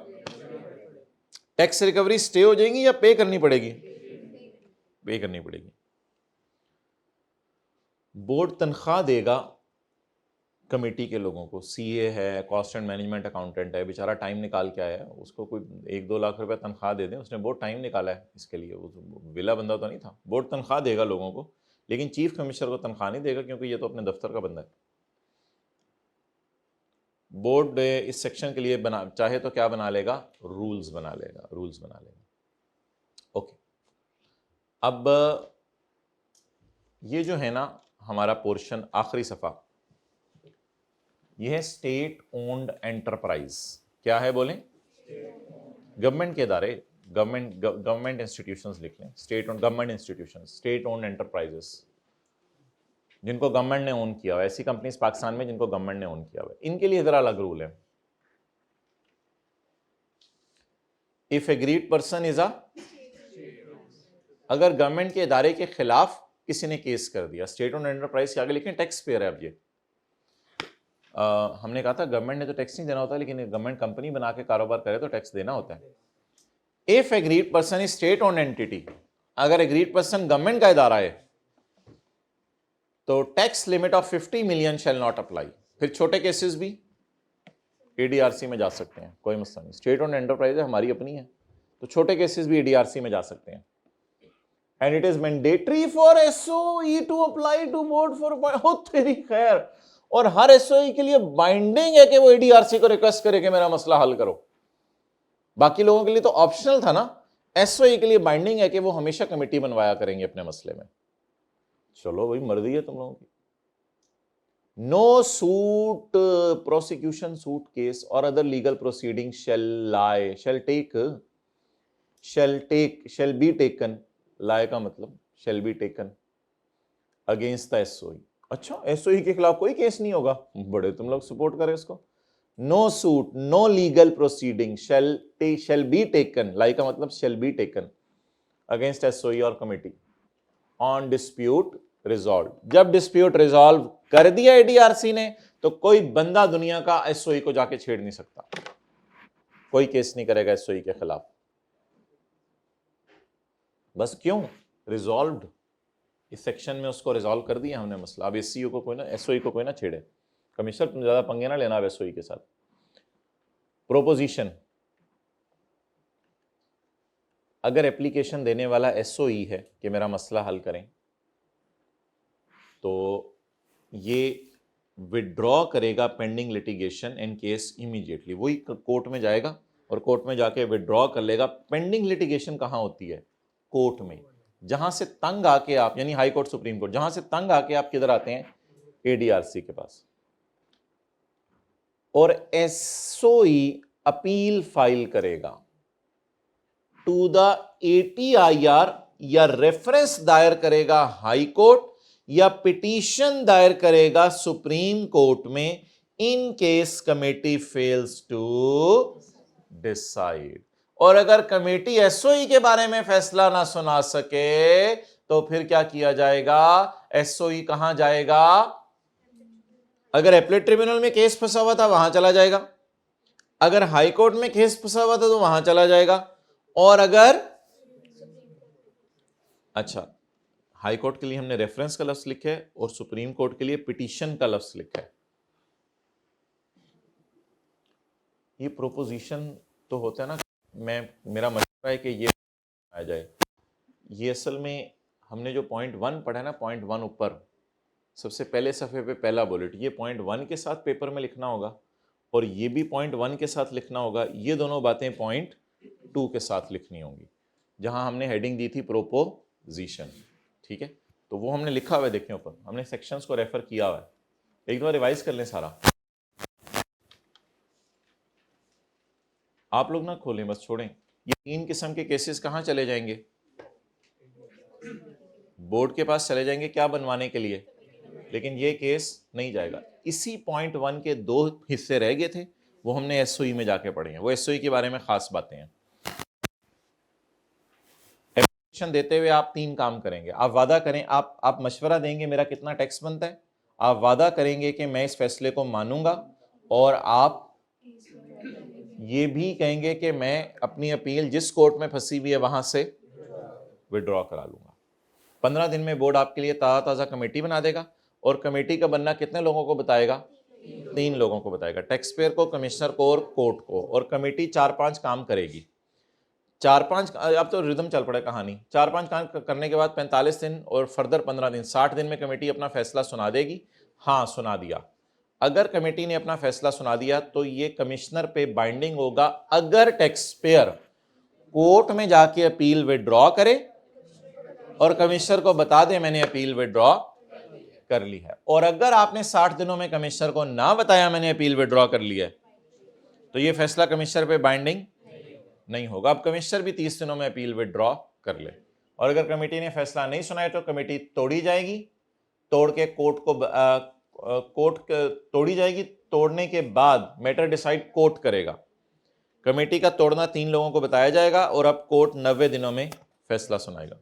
टैक्स रिकवरी स्टे हो जाएगी या पे करनी पड़ेगी? पे करनी पड़ेगी। बोर्ड तनख्वाह देगा कमेटी के लोगों को, सीए है, कॉस्ट एंड मैनेजमेंट अकाउंटेंट है, बेचारा टाइम निकाल के आया है, उसको कोई 1-2 लाख रुपए तनख्वाह दे दें, उसने बहुत टाइम निकाला है इसके लिए, वो विला बंदा तो नहीं था। बोर्ड तनख्वाह देगा लोगों को, लेकिन चीफ कमिश्नर को तनख्वाह नहीं देगा, क्योंकि ये तो अपने दफ्तर का बंदा है। बोर्ड इस सेक्शन के लिए बना चाहे तो क्या बना लेगा, रूल्स बना लेगा। ओके, अब ये जो है ना हमारा पोर्शन, आखिरी सफ़ा, ये है स्टेट ओन्ड एंटरप्राइज। क्या है बोलें? गवर्नमेंट के इदारे, गवर्नमेंट इंस्टीट्यूशंस लिख लें, state owned government institutions, state owned enterprises, जिनको गवर्नमेंट ने ओन किया हुआ, ऐसी कंपनीज पाकिस्तान में जिनको गवर्नमेंट ने ओन किया हुआ, इनके लिए जरा अलग रूल है। इफ एग्रीड पर्सन इज अगर गवर्नमेंट के इदारे के खिलाफ किसी ने केस कर दिया, स्टेट ओन्ड एंटरप्राइज के आगे लिखें टैक्स पेयर है। अब ये हमने कहा था गवर्नमेंट ने तो टैक्स नहीं देना होता, लेकिन गवर्नमेंट कंपनी बना के कारोबार करे तो टैक्स देना होता है। If agreed person is state owned entity, अगर एग्रीड पर्सन गवर्नमेंट का इदारा है तो tax limit of 50 million shall not apply. फिर छोटे केसेस भी एडीआरसी में जा सकते हैं, कोई मसला नहीं। स्टेट ओन्ड एंटरप्राइज है, हमारी अपनी है, तो छोटे केसेस भी एडीआरसी में जा सकते हैं। And it is mandatory for SOE to apply to board for, हो तेरी खैर, और हर एसओई के लिए बाइंडिंग है कि वो एडीआरसी को रिक्वेस्ट करे कि मेरा मसला हल करो। बाकी लोगों के लिए तो ऑप्शनल था ना, एसओई के लिए बाइंडिंग है कि वो हमेशा कमेटी बनवाया करेंगे अपने मसले में। चलो भाई, मर्जी है तुम लोगों की। No suit, prosecution suit case और other legal proceeding shall be taken, lie का मतलब shall be taken against the SOE. अच्छा, एसओई के खिलाफ कोई केस नहीं होगा, बड़े तुम लोग सपोर्ट करें इसको। No suit, no legal proceeding shall be taken, lie का मतलब shall be taken against SOE और कमेटी ऑन डिस्प्यूट रिजॉल्व। जब डिस्प्यूट रिजॉल्व कर दिया एडीआरसी ने, तो कोई बंदा दुनिया का एसओई को जाके छेड़ नहीं सकता, कोई केस नहीं करेगा एसओई के खिलाफ। बस क्यों? रिजॉल्व्ड, इस सेक्शन में उसको रिजॉल्व कर दिया हमने मसला। अब एससीओ को कोई ना, एसओई को कोई ना छेड़े। कमिश्नर तुम ज्यादा पंगे ना लेना अब एसओई के साथ। प्रोपोजिशन, अगर एप्लीकेशन देने वाला एसओई है कि मेरा मसला हल करें, तो ये विड्रॉ करेगा pending litigation and case immediately. वही कोर्ट में जाएगा और कोर्ट में जाके विड्रॉ कर लेगा। पेंडिंग लिटिगेशन कहाँ होती है? कोर्ट में। जहां से तंग आके आप, यानी हाई कोर्ट, सुप्रीम कोर्ट, जहां से तंग आके आप किधर आते हैं? एडीआरसी के पास। और एसओई अपील फाइल करेगा टू द एटीआईआर, या रेफरेंस दायर करेगा हाई कोर्ट, या पिटीशन दायर करेगा सुप्रीम कोर्ट में, in case committee fails to decide. और अगर कमेटी एसओई के बारे में फैसला ना सुना सके तो फिर क्या किया जाएगा? एसओई कहां जाएगा? अगर एपलेट ट्रिब्यूनल में केस फंसा हुआ था वहां चला जाएगा, अगर हाई कोर्ट में केस फंसा हुआ था तो वहां चला जाएगा, और अगर, अच्छा, हाई कोर्ट के लिए हमने रेफरेंस का लफ्ज लिखा है और सुप्रीम कोर्ट के लिए पिटीशन का लफ्ज लिखा है। ये प्रोपोजिशन तो होता है ना, मेरा मशवरा है कि ये आ जाए। ये असल में हमने जो पॉइंट 1 पढ़ा है ना, पॉइंट 1 ऊपर सबसे पहले सफ़े पे पहला बुलेट, ये पॉइंट 1 के साथ पेपर में लिखना होगा, और ये भी पॉइंट 1 के साथ लिखना होगा। ये दोनों बातें पॉइंट 2 के साथ लिखनी होंगी, जहां हमने हेडिंग दी थी प्रोपोजिशन। ठीक है, तो वो हमने लिखा हुआ है, देखें ऊपर हमने सेक्शंस को रेफर किया हुआ है, एक बार रिवाइज कर लें सारा। आप लोग ना खोलें, बस छोड़ें। ये 3 किस्म के केसेस कहाँ चले जाएंगे? बोर्ड के पास चले जाएंगे, क्या बनवाने के लिए, लेकिन ये केस नहीं जाएगा। इसी पॉइंट 1 के 2 हिस्से रह गए थे, वो हमने एसओई में जाके पढ़े हैं। वो एसओई के बारे में खास बातें हैं। एप्लीकेशन देते हुए आप 3 काम करेंगे। आप वादा करें, आप मशवरा देंगे मेरा कितना टैक्स बनता है, आप वादा करेंगे कि मैं इस फैसले को मानूंगा, और आप ये भी कहेंगे कि मैं अपनी अपील जिस कोर्ट में फंसी हुई है वहां से विड्रॉ करा लूंगा। 15 दिन में बोर्ड आपके लिए ताज़ा कमेटी बना देगा, और कमेटी का बनना कितने लोगों को बताएगा? 3 लोगों को बताएगा, टैक्स पेयर को, कमिश्नर को और कोर्ट को। और कमेटी 4-5 काम करेगी। 4-5, अब तो रिदम चल पड़े कहानी। 4-5 काम करने के बाद 45 दिन और फर्दर 15 दिन, 60 दिन में कमेटी अपना फैसला सुना देगी। हाँ, सुना दिया। अगर कमेटी ने अपना फैसला सुना दिया तो ये कमिश्नर पे बाइंडिंग होगा, अगर टैक्स पेयर कोर्ट में जाके अपील विड्रॉ करे और कमिश्नर को बता दे मैंने अपील विड्रॉ कर ली है। और अगर आपने 60 दिनों में कमिश्नर को ना बताया मैंने अपील विड्रॉ कर ली है, तो ये फैसला कमिश्नर पे बाइंडिंग नहीं होगा। अब कमिश्नर भी 30 दिनों में अपील विड्रॉ कर ले, और अगर कमेटी ने फैसला नहीं सुनाया तो कमेटी तोड़ी जाएगी। तोड़ के कोर्ट तोड़ी जाएगी। तोड़ने के बाद मैटर डिसाइड कोर्ट करेगा। कमेटी का तोड़ना 3 लोगों को बताया जाएगा, और अब कोर्ट 90 दिनों में फैसला सुनाएगा।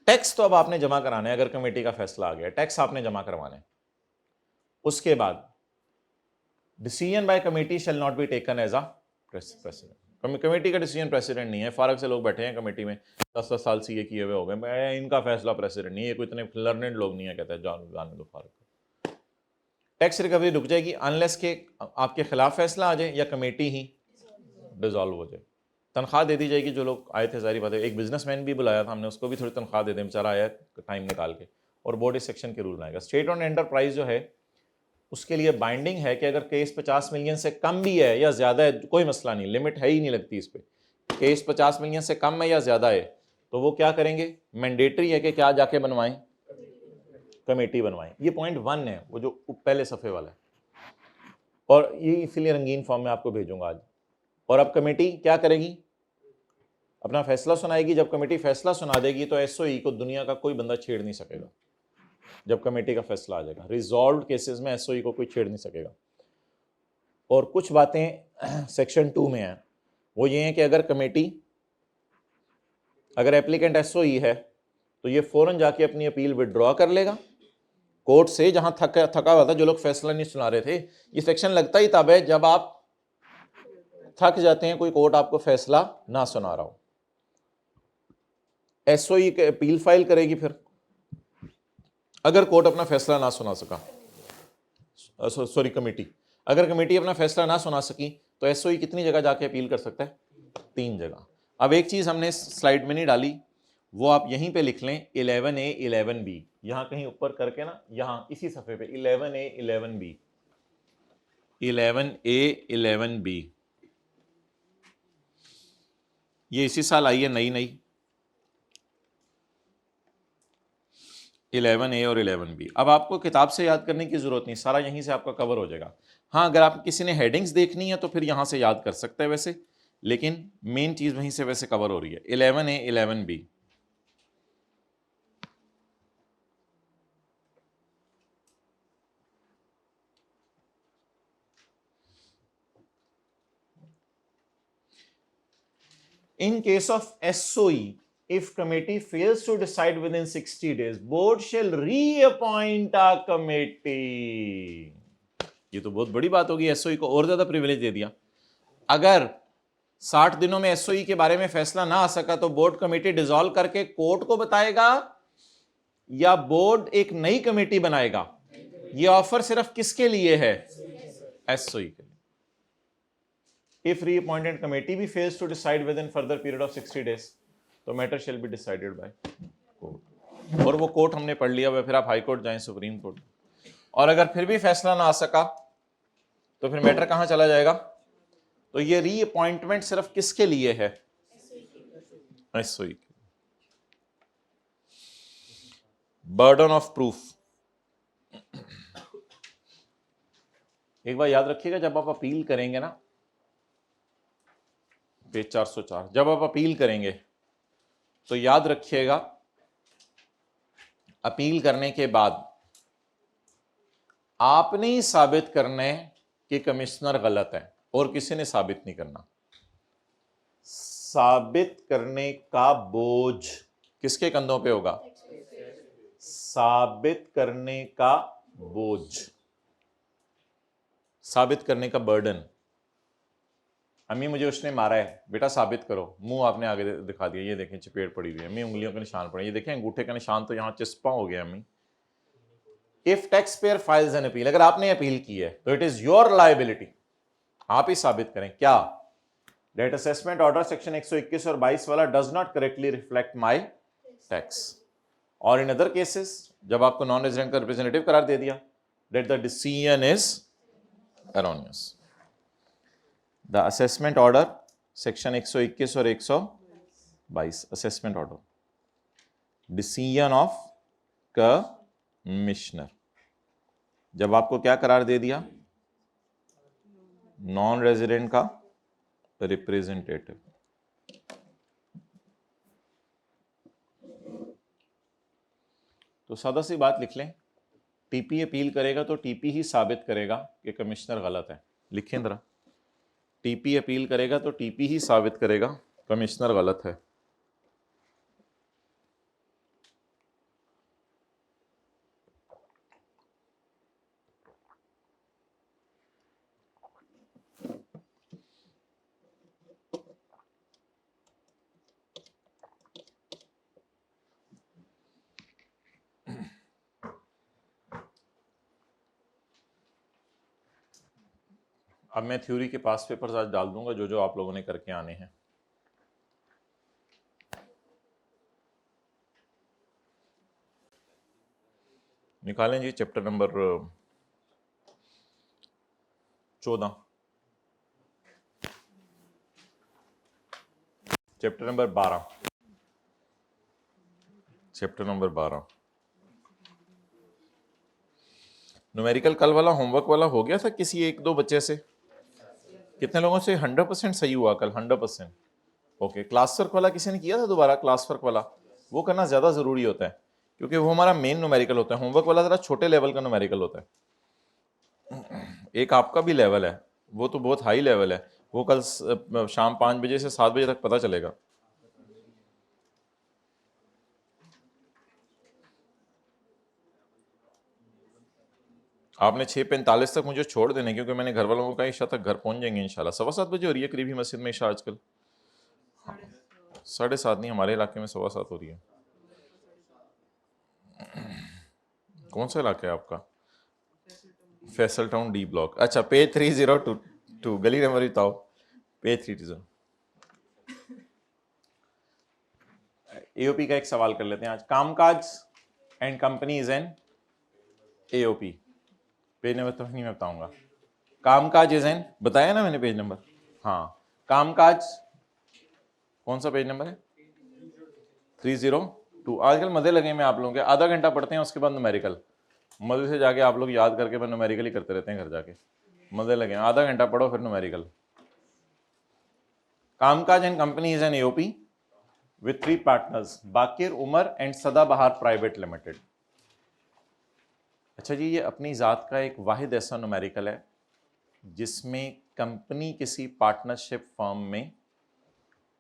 टैक्स तो अब आपने जमा कराना है, अगर कमेटी का फैसला आ गया, टैक्स आपने जमा करवाना है। उसके बाद decision by committee shall not be taken as a president. Committee का डिसीजन प्रेसिडेंट नहीं है। फारग से लोग बैठे हैं कमेटी में, 10-10 साल से ये किए हुए हो गए, इनका फैसला प्रेसिडेंट नहीं है, कोई इतने लर्नेड लोग नहीं है। कहते हैं जाने दो फारग। टैक्स रिकवरी रुक जाएगी अनलेस के आपके खिलाफ फैसला आ जाए या कमेटी ही डिसॉल्व हो जाए। तनख्वाह दे दी जाएगी। जो लोग आए थे, सारी बातें, एक बिजनेसमैन भी बुलाया था हमने, उसको भी थोड़ी तनख्वाह दे दें, बेचारा आया टाइम निकाल के। और बोर्ड इस सेक्शन के रूल बनाएगा। स्टेट ऑन एंटरप्राइज जो है उसके लिए बाइंडिंग है कि अगर केस 50 मिलियन से कम भी है या ज्यादा है, कोई मसला नहीं, लिमिट है ही नहीं लगती इस पे। केस 50 मिलियन से कम है या ज्यादा है तो वो क्या करेंगे? मैंडेटरी है कि क्या जाके बनवाएं? कमेटी बनवाएं। ये पॉइंट 1 है, वो जो पहले सफे वाला है, और ये इसलिए रंगीन फॉर्म में आपको भेजूंगा आज। और अब कमेटी क्या करेगी? अपना फैसला सुनाएगी। जब कमेटी फैसला सुना देगी तो एसओई को दुनिया का कोई बंदा छेड़ नहीं सकेगा। जब कमेटी का फैसला आ जाएगा, रिजॉल्व केसेस में एसओई को कोई छेड़ नहीं सकेगा। और कुछ बातें सेक्शन 2 में हैं, वो ये हैं कि अगर एप्लीकेंट एसओई है तो ये फौरन जाके अपनी अपील विड्रॉ कर लेगा कोर्ट से, जहां थका हुआ था। जो लोग फैसला नहीं सुना रहे थे, ये सेक्शन लगता ही तब है जब आप थक जाते हैं, कोई कोर्ट आपको फैसला ना सुना रहा हो। एसओई अपील फाइल करेगी फिर, अगर कोर्ट अपना फैसला ना सुना सका, सॉरी कमेटी, अगर कमेटी अपना फैसला ना सुना सकी तो एसओई कितनी जगह जाके अपील कर सकता है? 3 जगह। अब एक चीज हमने स्लाइड में नहीं डाली, वो आप यहीं पे लिख लें, 11A 11B, यहां कहीं ऊपर करके ना, यहां इसी सफे पे 11A 11B, 11A 11B, ये इसी साल आई है नई 11A और 11B। अब आपको किताब से याद करने की जरूरत नहीं, सारा यहीं से आपका कवर हो जाएगा। हाँ, अगर आप किसी ने हेडिंग्स देखनी है तो फिर यहां से याद कर सकते हैं वैसे, लेकिन मेन चीज वहीं से वैसे कवर हो रही है। 11A 11B, in case of SOE, if committee fails to decide within 60 days, board shall reappoint a committee। ये तो बहुत बड़ी बात होगी, एसओई को और ज्यादा प्रिविलेज दे दिया। अगर 60 दिनों में एसओई के बारे में फैसला ना आ सका तो बोर्ड कमेटी डिसॉल्व करके कोर्ट को बताएगा या बोर्ड एक नई कमेटी बनाएगा। ये ऑफर सिर्फ किसके लिए है? एसओई के लिए। If reappointed committee भी fails to decide within further period of 60 days, तो matter shall be decided by court। और वो कोर्ट हमने पढ़ लिया, फिर आप हाई कोर्ट जाएं, सुप्रीम कोर्ट। और अगर फिर भी फैसला ना आ सका तो फिर मैटर कहां चला जाएगा? तो ये रीअपॉइंटमेंट सिर्फ किसके लिए है? एसओई। बर्डन ऑफ प्रूफ, एक बार याद रखिएगा, जब आप अपील करेंगे ना, पेज 404, जब आप अपील करेंगे तो याद रखिएगा, अपील करने के बाद आपने ही साबित करना है कि कमिश्नर गलत है, और किसी ने साबित नहीं करना। साबित करने का बोझ किसके कंधों पे होगा? साबित करने का बोझ, साबित करने का बर्डन अम्मी मुझे उसने मारा है, बेटा साबित करो, मुंह आपने आगे दिखा दिया, ये देखें चपेट पड़ी हुई है, अम्मी उंगलियों के निशान पड़े, ये देखें अंगूठे का निशान तो यहाँ चिस्पा हो गया अम्मी। If tax payer files an appeal, अगर आपने अपील की है तो इट इज योर लायबिलिटी, आप ही साबित करें क्या, डेट असेसमेंट ऑर्डर सेक्शन 121 और 22 वाला does not correctly reflect my tax. और इन अदर केसेस जब आपको नॉन रेजिडेंट का रिप्रेजेंटेटिव करार दे दिया, that the decision is erroneous. The assessment order section 121 और 122 assessment order, decision of commissioner, जब आपको क्या करार दे दिया, नॉन रेजिडेंट का रिप्रेजेंटेटिव। तो सादा सी बात लिख लें, टीपी अपील करेगा तो टीपी ही साबित करेगा कि कमिश्नर गलत है। लिखें जरा, टीपी अपील करेगा तो टीपी ही साबित करेगा कमिश्नर गलत है। अब मैं थ्योरी के पास पेपर्स आज डाल दूंगा जो जो आप लोगों ने करके आने हैं। निकालें जी chapter number 14, chapter number 12, chapter number 12 numerical कल वाला होमवर्क वाला हो गया था किसी एक दो बच्चे से? कितने लोगों से 100% सही हुआ कल? 100%। ओके, क्लास वर्क वाला किसी ने किया था दोबारा? क्लास वर्क वाला वो करना ज़्यादा ज़रूरी होता है क्योंकि वो हमारा मेन न्यूमेरिकल होता है। होमवर्क वाला ज़रा छोटे लेवल का न्यूमेरिकल होता है। एक आपका भी लेवल है, वो तो बहुत हाई लेवल है, वो कल शाम 5 बजे से 7 बजे तक पता चलेगा। आपने 6:45 तक मुझे छोड़ देने क्योंकि मैंने घर वालों को कहा ईशा तक घर पहुंच जाएंगे इंशाल्लाह। 7:15 बजे हो रही है करीबी मस्जिद में ईशा आजकल। 7:30 नहीं, हमारे इलाके में 7:15 हो रही है। कौन सा इलाका है आपका? Faisal town D block. अच्छा, पेज 3022, गली नंबर बताओ। पेज 320। एओपी का एक सवाल कर लेते हैं आज। Kamkaj and companies an AOP, page number तो नहीं मैं बताऊंगा। कामकाज इज एन, बताया ना मैंने पेज नंबर। हाँ, कामकाज कौन सा पेज नंबर है? 302। आजकल मजे लगे में आप लोगों के, आधा घंटा पढ़ते हैं उसके बाद न्यूमेरिकल, मजे से जाके आप लोग याद करके फिर न्यूमेरिकल ही करते रहते हैं घर जाके। मजे लगे, आधा घंटा पढ़ो फिर numerical. Kamkaj and company is an AOP with 3 partners, Baqir, Umar and Sadabahar private limited. अच्छा जी, ये अपनी ज़ात का एक वाहिद ऐसा न्यूमेरिकल है जिसमें कंपनी किसी पार्टनरशिप फर्म में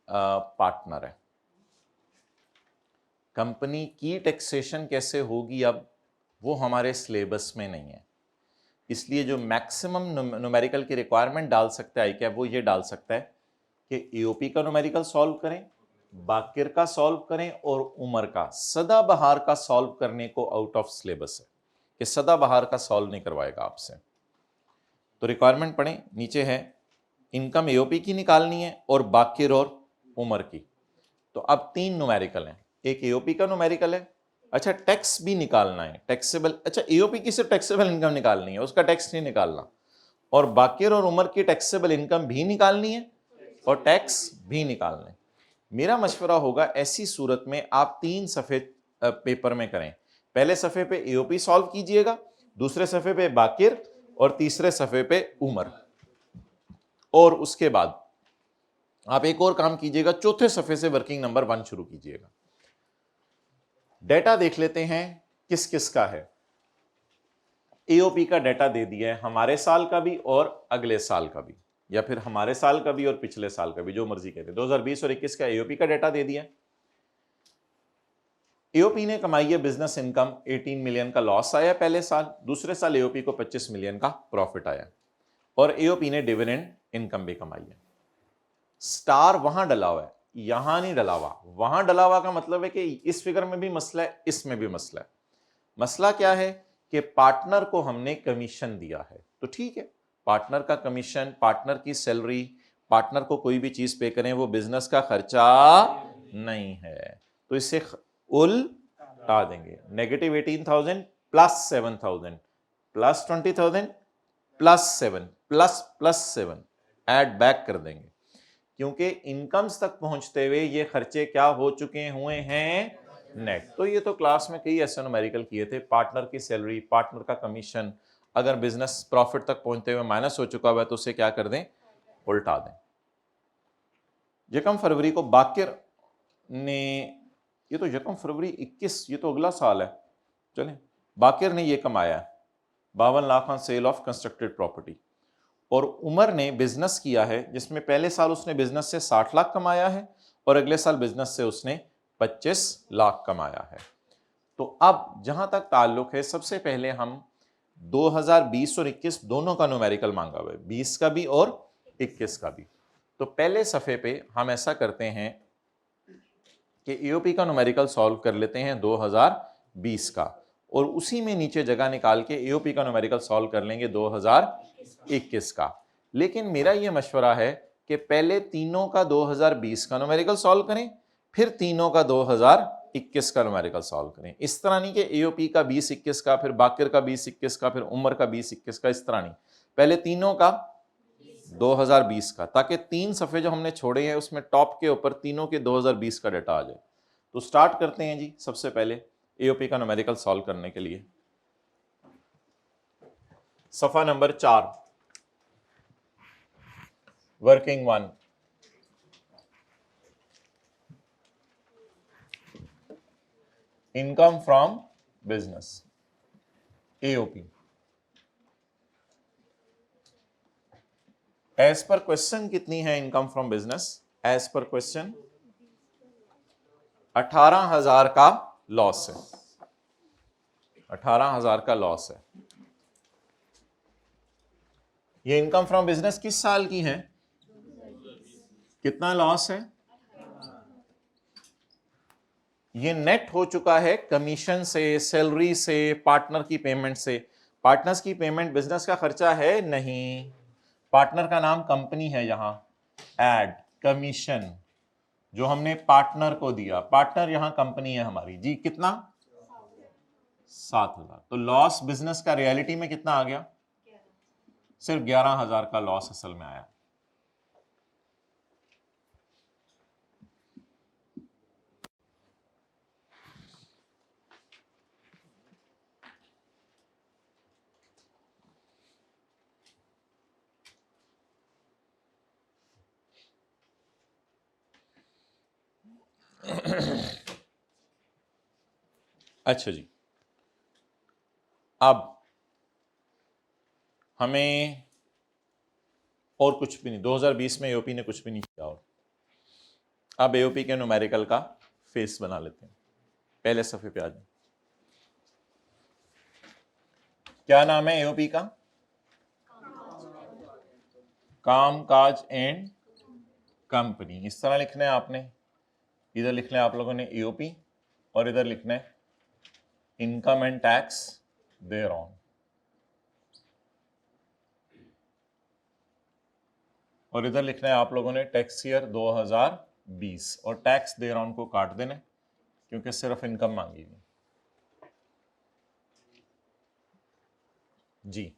पार्टनर है। कंपनी की टैक्सेशन कैसे होगी अब वो हमारे सिलेबस में नहीं है, इसलिए जो मैक्सिमम न्यूमेरिकल की रिक्वायरमेंट डाल सकता है क्या, वो ये डाल सकता है कि एओपी का न्यूमेरिकल सॉल्व करें, बाकिर का सॉल्व करें और उमर का। सदाबहार का सॉल्व करने को आउट ऑफ सिलेबस है कि सदाबहार का सॉल्व नहीं करवाएगा आपसे। तो रिक्वायरमेंट पढ़ें, नीचे है इनकम एओपी की निकालनी है और बाकिर और उमर की। तो अब 3 न्यूमेरिकल हैं, एक एओपी का न्यूमेरिकल है। अच्छा, टैक्स भी निकालना है, टैक्सेबल। अच्छा, एओपी की सिर्फ टैक्सेबल इनकम निकालनी है, उसका टैक्स नहीं निकालना। और बाकिर और उमर की टैक्सेबल इनकम भी निकालनी है और टैक्स भी निकालना है। मेरा मशवरा होगा ऐसी सूरत में आप 3 सफ़े पेपर में करें। पहले सफ़े पे एओपी सॉल्व कीजिएगा, दूसरे सफ़े पे बाकिर और तीसरे सफ़े पे उमर। और उसके बाद आप एक और काम कीजिएगा, चौथे सफ़े से वर्किंग नंबर 1 शुरू कीजिएगा। डेटा देख लेते हैं किस किस का है। एओपी का डेटा दे दिया है, हमारे साल का भी और अगले साल का भी, या फिर हमारे साल का भी और पिछले साल का भी, जो मर्जी कहते हैं। 2020 और 21 का एओपी का डेटा दे दिया। एओपी ने कमाई है बिजनेस इनकम 18 मिलियन का लॉस आया पहले साल, दूसरे साल एओपी को 25 मिलियन का प्रॉफिट आया, और एओपी ने डिविडेंड इनकम भी कमाई है। स्टार वहां डला हुआ है, यहां नहीं डला हुआ। वहां डला हुआ का मतलब है कि इस फिगर में भी मसला है, इसमें भी मसला है। मसला क्या है कि पार्टनर को हमने कमीशन दिया है, तो ठीक है, पार्टनर का कमीशन, पार्टनर की सैलरी, पार्टनर को कोई भी चीज पे करें वो बिजनेस का खर्चा नहीं है, तो इससे उल्टा देंगे। Negative 18,000 plus 7,000 plus 20,000 plus 7 plus plus 7 add back कर देंगे, क्योंकि इनकम्स तक पहुंचते हुए ये खर्चे क्या हो चुके हुए हैं, नेट। तो ये तो क्लास में कई ऐसे न्यूमेरिकल किए थे, पार्टनर की सैलरी, पार्टनर का कमीशन, अगर बिजनेस प्रॉफिट तक पहुंचते हुए माइनस हो चुका हुआ है तो उसे क्या कर दें, उल्टा दें। यकम फरवरी को बाकिर ने, ये तो यकम फरवरी 21, ये तो अगला साल है, चलें, बाकिर ने ये कमाया 52 lakh on sale of constructed property, और उमर ने बिजनेस किया है जिसमें पहले साल उसने बिजनेस से 60 लाख कमाया है और अगले साल बिजनेस से उसने 25 लाख कमाया है। तो अब जहां तक ताल्लुक है, सबसे पहले हम 2020 और 21 दोनों का न्यूमेरिकल मांगा हुआ है, 20 का भी और 21 का भी। तो पहले सफ़े पे हम ऐसा करते हैं कि ईओपी का न्यूमेरिकल सॉल्व कर लेते हैं 2020 का, और उसी में नीचे जगह निकाल के ईओपी का न्यूमेरिकल सॉल्व कर लेंगे 2021 का। लेकिन मेरा ये मशवरा है कि पहले तीनों का 2020 का न्यूमेरिकल सॉल्व करें, फिर तीनों का 2021 का न्यूमेरिकल सॉल्व करें। इस तरह नहीं कि ईओपी का 2021 का, फिर बाकिर का 2021 का, फिर उमर का 2021 का, इस तरह नहीं, पहले तीनों का 2020 का, ताकि 3 सफ़े जो हमने छोड़े हैं उसमें टॉप के ऊपर तीनों के 2020 का डाटा आ जाए। तो स्टार्ट करते हैं जी, सबसे पहले एओपी का न्यूमेरिकल सॉल्व करने के लिए। सफ़ा नंबर 4, working 1, income from business, AOP. As per question कितनी है income from business? As per question 18,000 का लॉस है, 18,000 का लॉस है। ये इनकम फ्रॉम बिजनेस किस साल की है? कितना लॉस है? ये नेट हो चुका है कमीशन से, सैलरी से, पार्टनर की पेमेंट से। पार्टनर्स की पेमेंट बिजनेस का खर्चा है नहीं, पार्टनर का नाम कंपनी है, यहां एड कमीशन जो हमने पार्टनर को दिया, पार्टनर यहां कंपनी है हमारी जी, कितना? 7,000। तो लॉस बिजनेस का रियलिटी में कितना आ गया? सिर्फ 11,000 का लॉस असल में आया। अच्छा जी, अब हमें और कुछ भी नहीं, 2020 में एओपी ने कुछ भी नहीं किया, और अब एओपी के न्यूमेरिकल का फेस बना लेते हैं। पहले सफे पे आ जाए, क्या नाम है एओपी का? कामकाज एंड कंपनी। इस तरह लिखना है आपने, इधर लिखना है आप लोगों ने एओपी और इधर लिखना है income and tax thereon, और इधर लिखना है आप लोगों ने टैक्स ईयर 2020, और टैक्स देयर ऑन को काट देना क्योंकि सिर्फ इनकम मांगी हुई। जी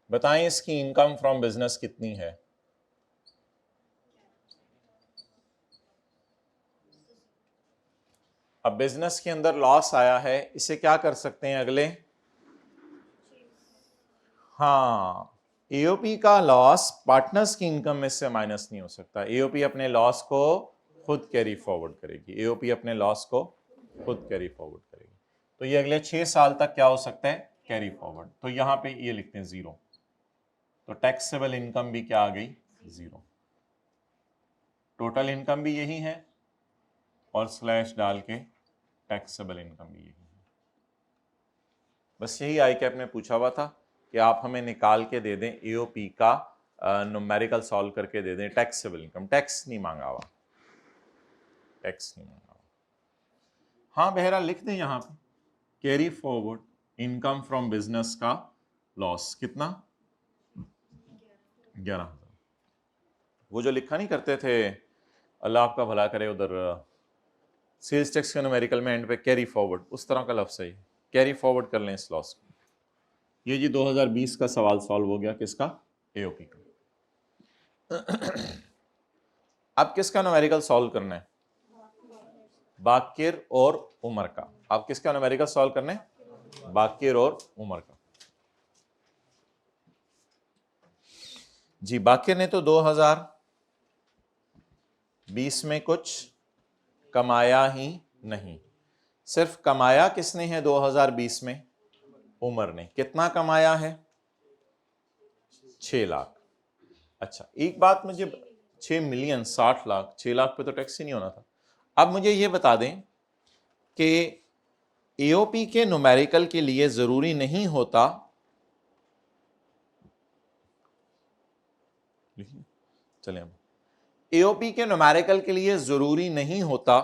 बताएं इसकी इनकम फ्रॉम बिजनेस कितनी है? अब बिजनेस के अंदर लॉस आया है, इसे क्या कर सकते हैं अगले? हाँ, एओपी का लॉस पार्टनर्स की इनकम में से माइनस नहीं हो सकता। एओपी अपने लॉस को खुद कैरी फॉरवर्ड करेगी, एओपी अपने लॉस को खुद कैरी फॉरवर्ड करेगी। तो ये अगले 6 साल तक क्या हो सकता है? Carry forward. तो यहां पे ये लिखते हैं 0, तो टैक्सेबल इनकम भी क्या आ गई? 0। टोटल इनकम भी यही है और स्लैश डाल के टैक्सेबल इनकम भी यही है। बस यही आई कैप ने पूछा हुआ था कि आप हमें निकाल के दे दें एओपी का न्यूमेरिकल सॉल्व करके दे दें, टैक्सेबल इनकम, टैक्स नहीं मांगा हुआ, टैक्स नहीं मांगा हुआ। हाँ बहरहाल लिख दें यहाँ पे carry forward income from business का लॉस कितना, 11,000। वो जो लिखा नहीं करते थे, अल्लाह आपका भला करे, उधर सेल्स टैक्स के न्यूमेरिकल में एंड पे कैरी फॉरवर्ड, उस तरह का लफ्ज़ है, कैरी फॉरवर्ड कर लें इस लॉस को। ये जी 2020 का सवाल सॉल्व हो गया, किसका, एओपी का। अब किसका न्यूमेरिकल सॉल्व करना है, बाकिर और उमर का। आप किसका न्यूमेरिकल सॉल्व करना है, बाकिर और उमर का। जी बाकिर ने तो 2020 में कुछ कमाया ही नहीं, सिर्फ कमाया किसने है 2020 में, उमर ने। कितना कमाया है, 6 लाख। अच्छा एक बात मुझे, 6 मिलियन 60 लाख, 6 लाख पे तो टैक्स ही नहीं होना था। अब मुझे ये बता दें कि एओपी के न्यूमेरिकल के लिए जरूरी नहीं होता, चलें अब, एओपी के न्यूमेरिकल के लिए जरूरी नहीं होता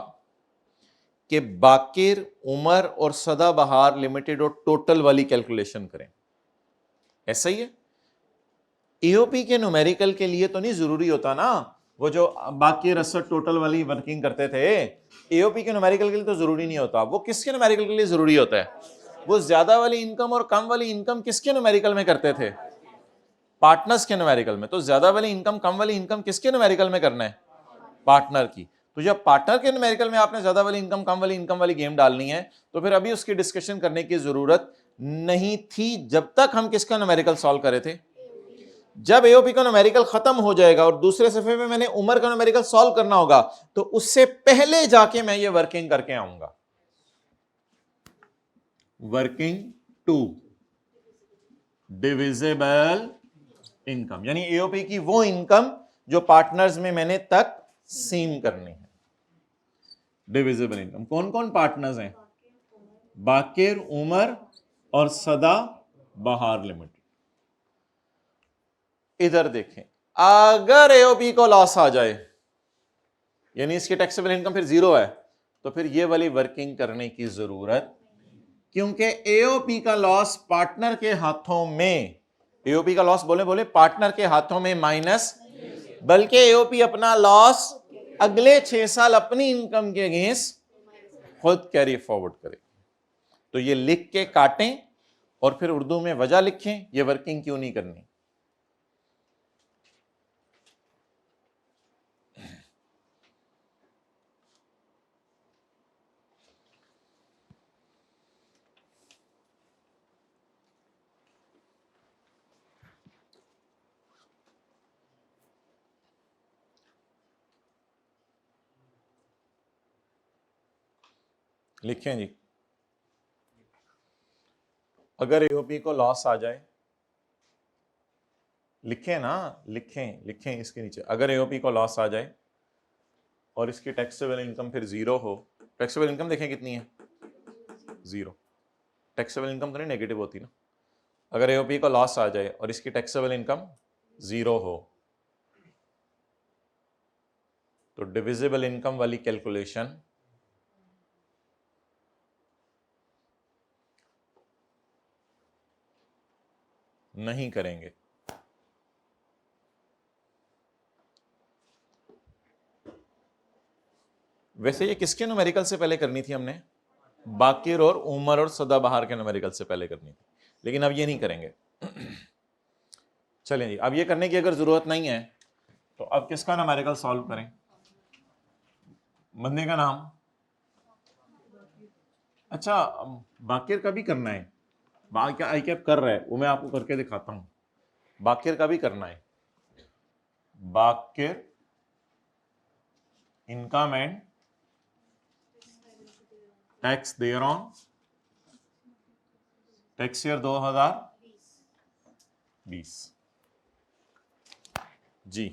कि बाकिर, उमर और सदाबहार लिमिटेड और टोटल वाली कैलकुलेशन करें, ऐसा ही है। एओपी के न्यूमेरिकल के लिए तो नहीं जरूरी होता ना, वो जो बाकिर असद टोटल वाली वर्किंग करते थे, एओपी के न्यूमेरिकल के लिए तो जरूरी नहीं होता। वो किसके न्यूमेरिकल के लिए जरूरी होता है, वो ज्यादा वाली इनकम और कम वाली इनकम किसके न्यूमेरिकल में करते थे, पार्टनर्स के न्यूमेरिकल में। तो ज्यादा वाली इनकम कम वाली इनकम किसके न्यूमेरिकल में करना है, पार्टनर की। तो जब पार्टनर के न्यूमेरिकल में आपने ज्यादा वाली इनकम कम वाली इनकम वाली गेम डालनी है, तो फिर अभी उसकी डिस्कशन करने की जरूरत नहीं थी जब तक हम किसका न्यूमेरिकल सॉल्व करे थे। जब एओपी का न्यूमेरिकल खत्म हो जाएगा और दूसरे सफे में मैंने उमर का न्यूमेरिकल सॉल्व करना होगा, तो उससे पहले जाके मैं ये वर्किंग करके आऊंगा। वर्किंग टू डिविजिबल इनकम, यानी एओपी की वो इनकम जो पार्टनर्स में मैंने तकसीम करनी है। डिविजिबल इनकम कौन कौन पार्टनर्स हैं, बाकिर, उमर और सदा बहार लिमिटेड। इधर देखें, अगर एओपी को लॉस आ जाए, यानी इसकी टैक्सेबल इनकम फिर जीरो है, तो फिर ये वाली वर्किंग करने की जरूरत, क्योंकि एओपी का लॉस पार्टनर के हाथों में, एओपी का लॉस बोले पार्टनर के हाथों में माइनस, बल्कि एओपी अपना लॉस अगले 6 साल अपनी इनकम के अगेंस्ट खुद कैरी फॉरवर्ड करे। तो ये लिख के काटें और फिर उर्दू में वजह लिखें, ये वर्किंग क्यों नहीं करनी। लिखें जी, अगर एओपी को लॉस आ जाए, लिखें ना, लिखें इसके नीचे, अगर एओपी को लॉस आ जाए और इसकी टैक्सेबल इनकम फिर जीरो हो, टैक्सेबल इनकम देखें कितनी है, जीरो। टैक्सेबल इनकम तो नहीं नेगेटिव होती ना। अगर एओपी को लॉस आ जाए और इसकी टैक्सेबल इनकम जीरो हो, तो डिविजिबल इनकम वाली कैलकुलेशन नहीं करेंगे। वैसे ये किसके न्यूमेरिकल से पहले करनी थी हमने, बाकिर और उमर और सदाबहार के न्यूमेरिकल से पहले करनी थी, लेकिन अब ये नहीं करेंगे। चलें जी, अब ये करने की अगर जरूरत नहीं है, तो अब किसका न्यूमेरिकल सॉल्व करें, बंदे का नाम, अच्छा बाकिर का भी करना है, आई कैप कर रहा है, वो मैं आपको करके दिखाता हूं। बाकिर का भी करना है, बाकिर income and tax thereon tax year 2020 जी।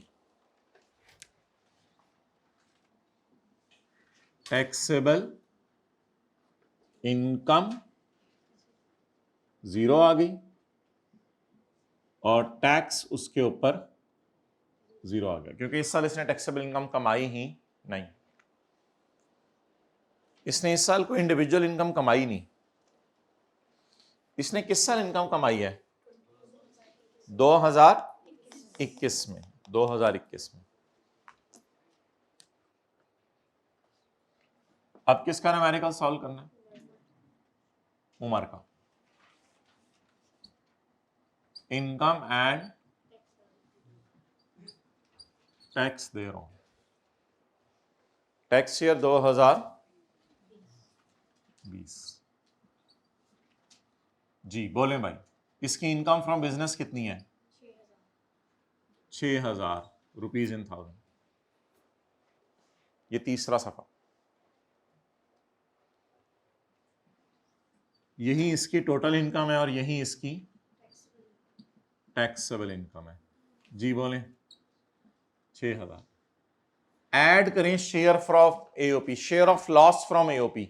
टैक्सेबल इनकम जीरो आ गई और टैक्स उसके ऊपर जीरो आ गया, क्योंकि इस साल इसने टैक्सेबल इनकम कमाई ही नहीं। इसने इस साल कोई इंडिविजुअल इनकम कमाई नहीं। इसने किस साल इनकम कमाई है? 2021 में। 2021 में। अब किसका न्यूमेरिकल सॉल्व करना है? उमर का। इनकम एंड टैक्स दे रहा हूं। Tax year 2020। जी बोले भाई, इसकी इनकम फ्रॉम बिजनेस कितनी है? 6,000 रुपीज इन 1000। ये तीसरा सफा। यही इसकी टोटल इनकम है और यही इसकी टैक्सेबल इनकम है। जी बोले 6,000। ऐड करें share from AOP, share of loss from AOP.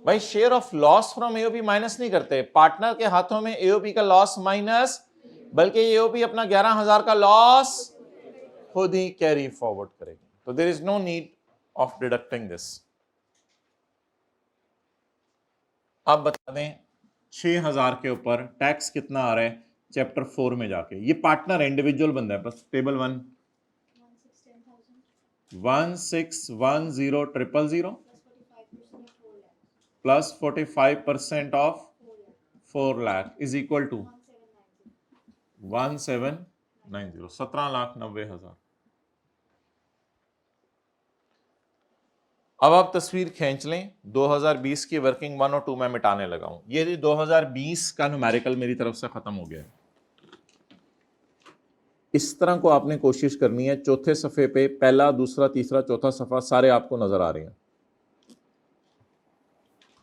भाई share of loss from AOP minus नहीं करते, पार्टनर के हाथों में एओपी का लॉस माइनस, बल्कि एओपी अपना 11,000 का लॉस खुद ही कैरी फॉरवर्ड करेगी। तो there is no need of deducting this. अब बता दें 6,000 के ऊपर टैक्स कितना आ रहा है चैप्टर 4 में जाके। ये पार्टनर इंडिविजुअल बंदा है, बस table 1 1610,000 plus 45% of 4 lakh is equal to 1790, 17,90,000। अब आप तस्वीर खींच लें। 2020 की वर्किंग 1 और 2 में मिटाने लगा हूं। ये 2020 का न्यूमेरिकल मेरी तरफ से खत्म हो गया है। इस तरह को आपने कोशिश करनी है। चौथे सफ़े पे पहला, दूसरा, तीसरा, चौथा सफ़ा सारे आपको नजर आ रहे हैं।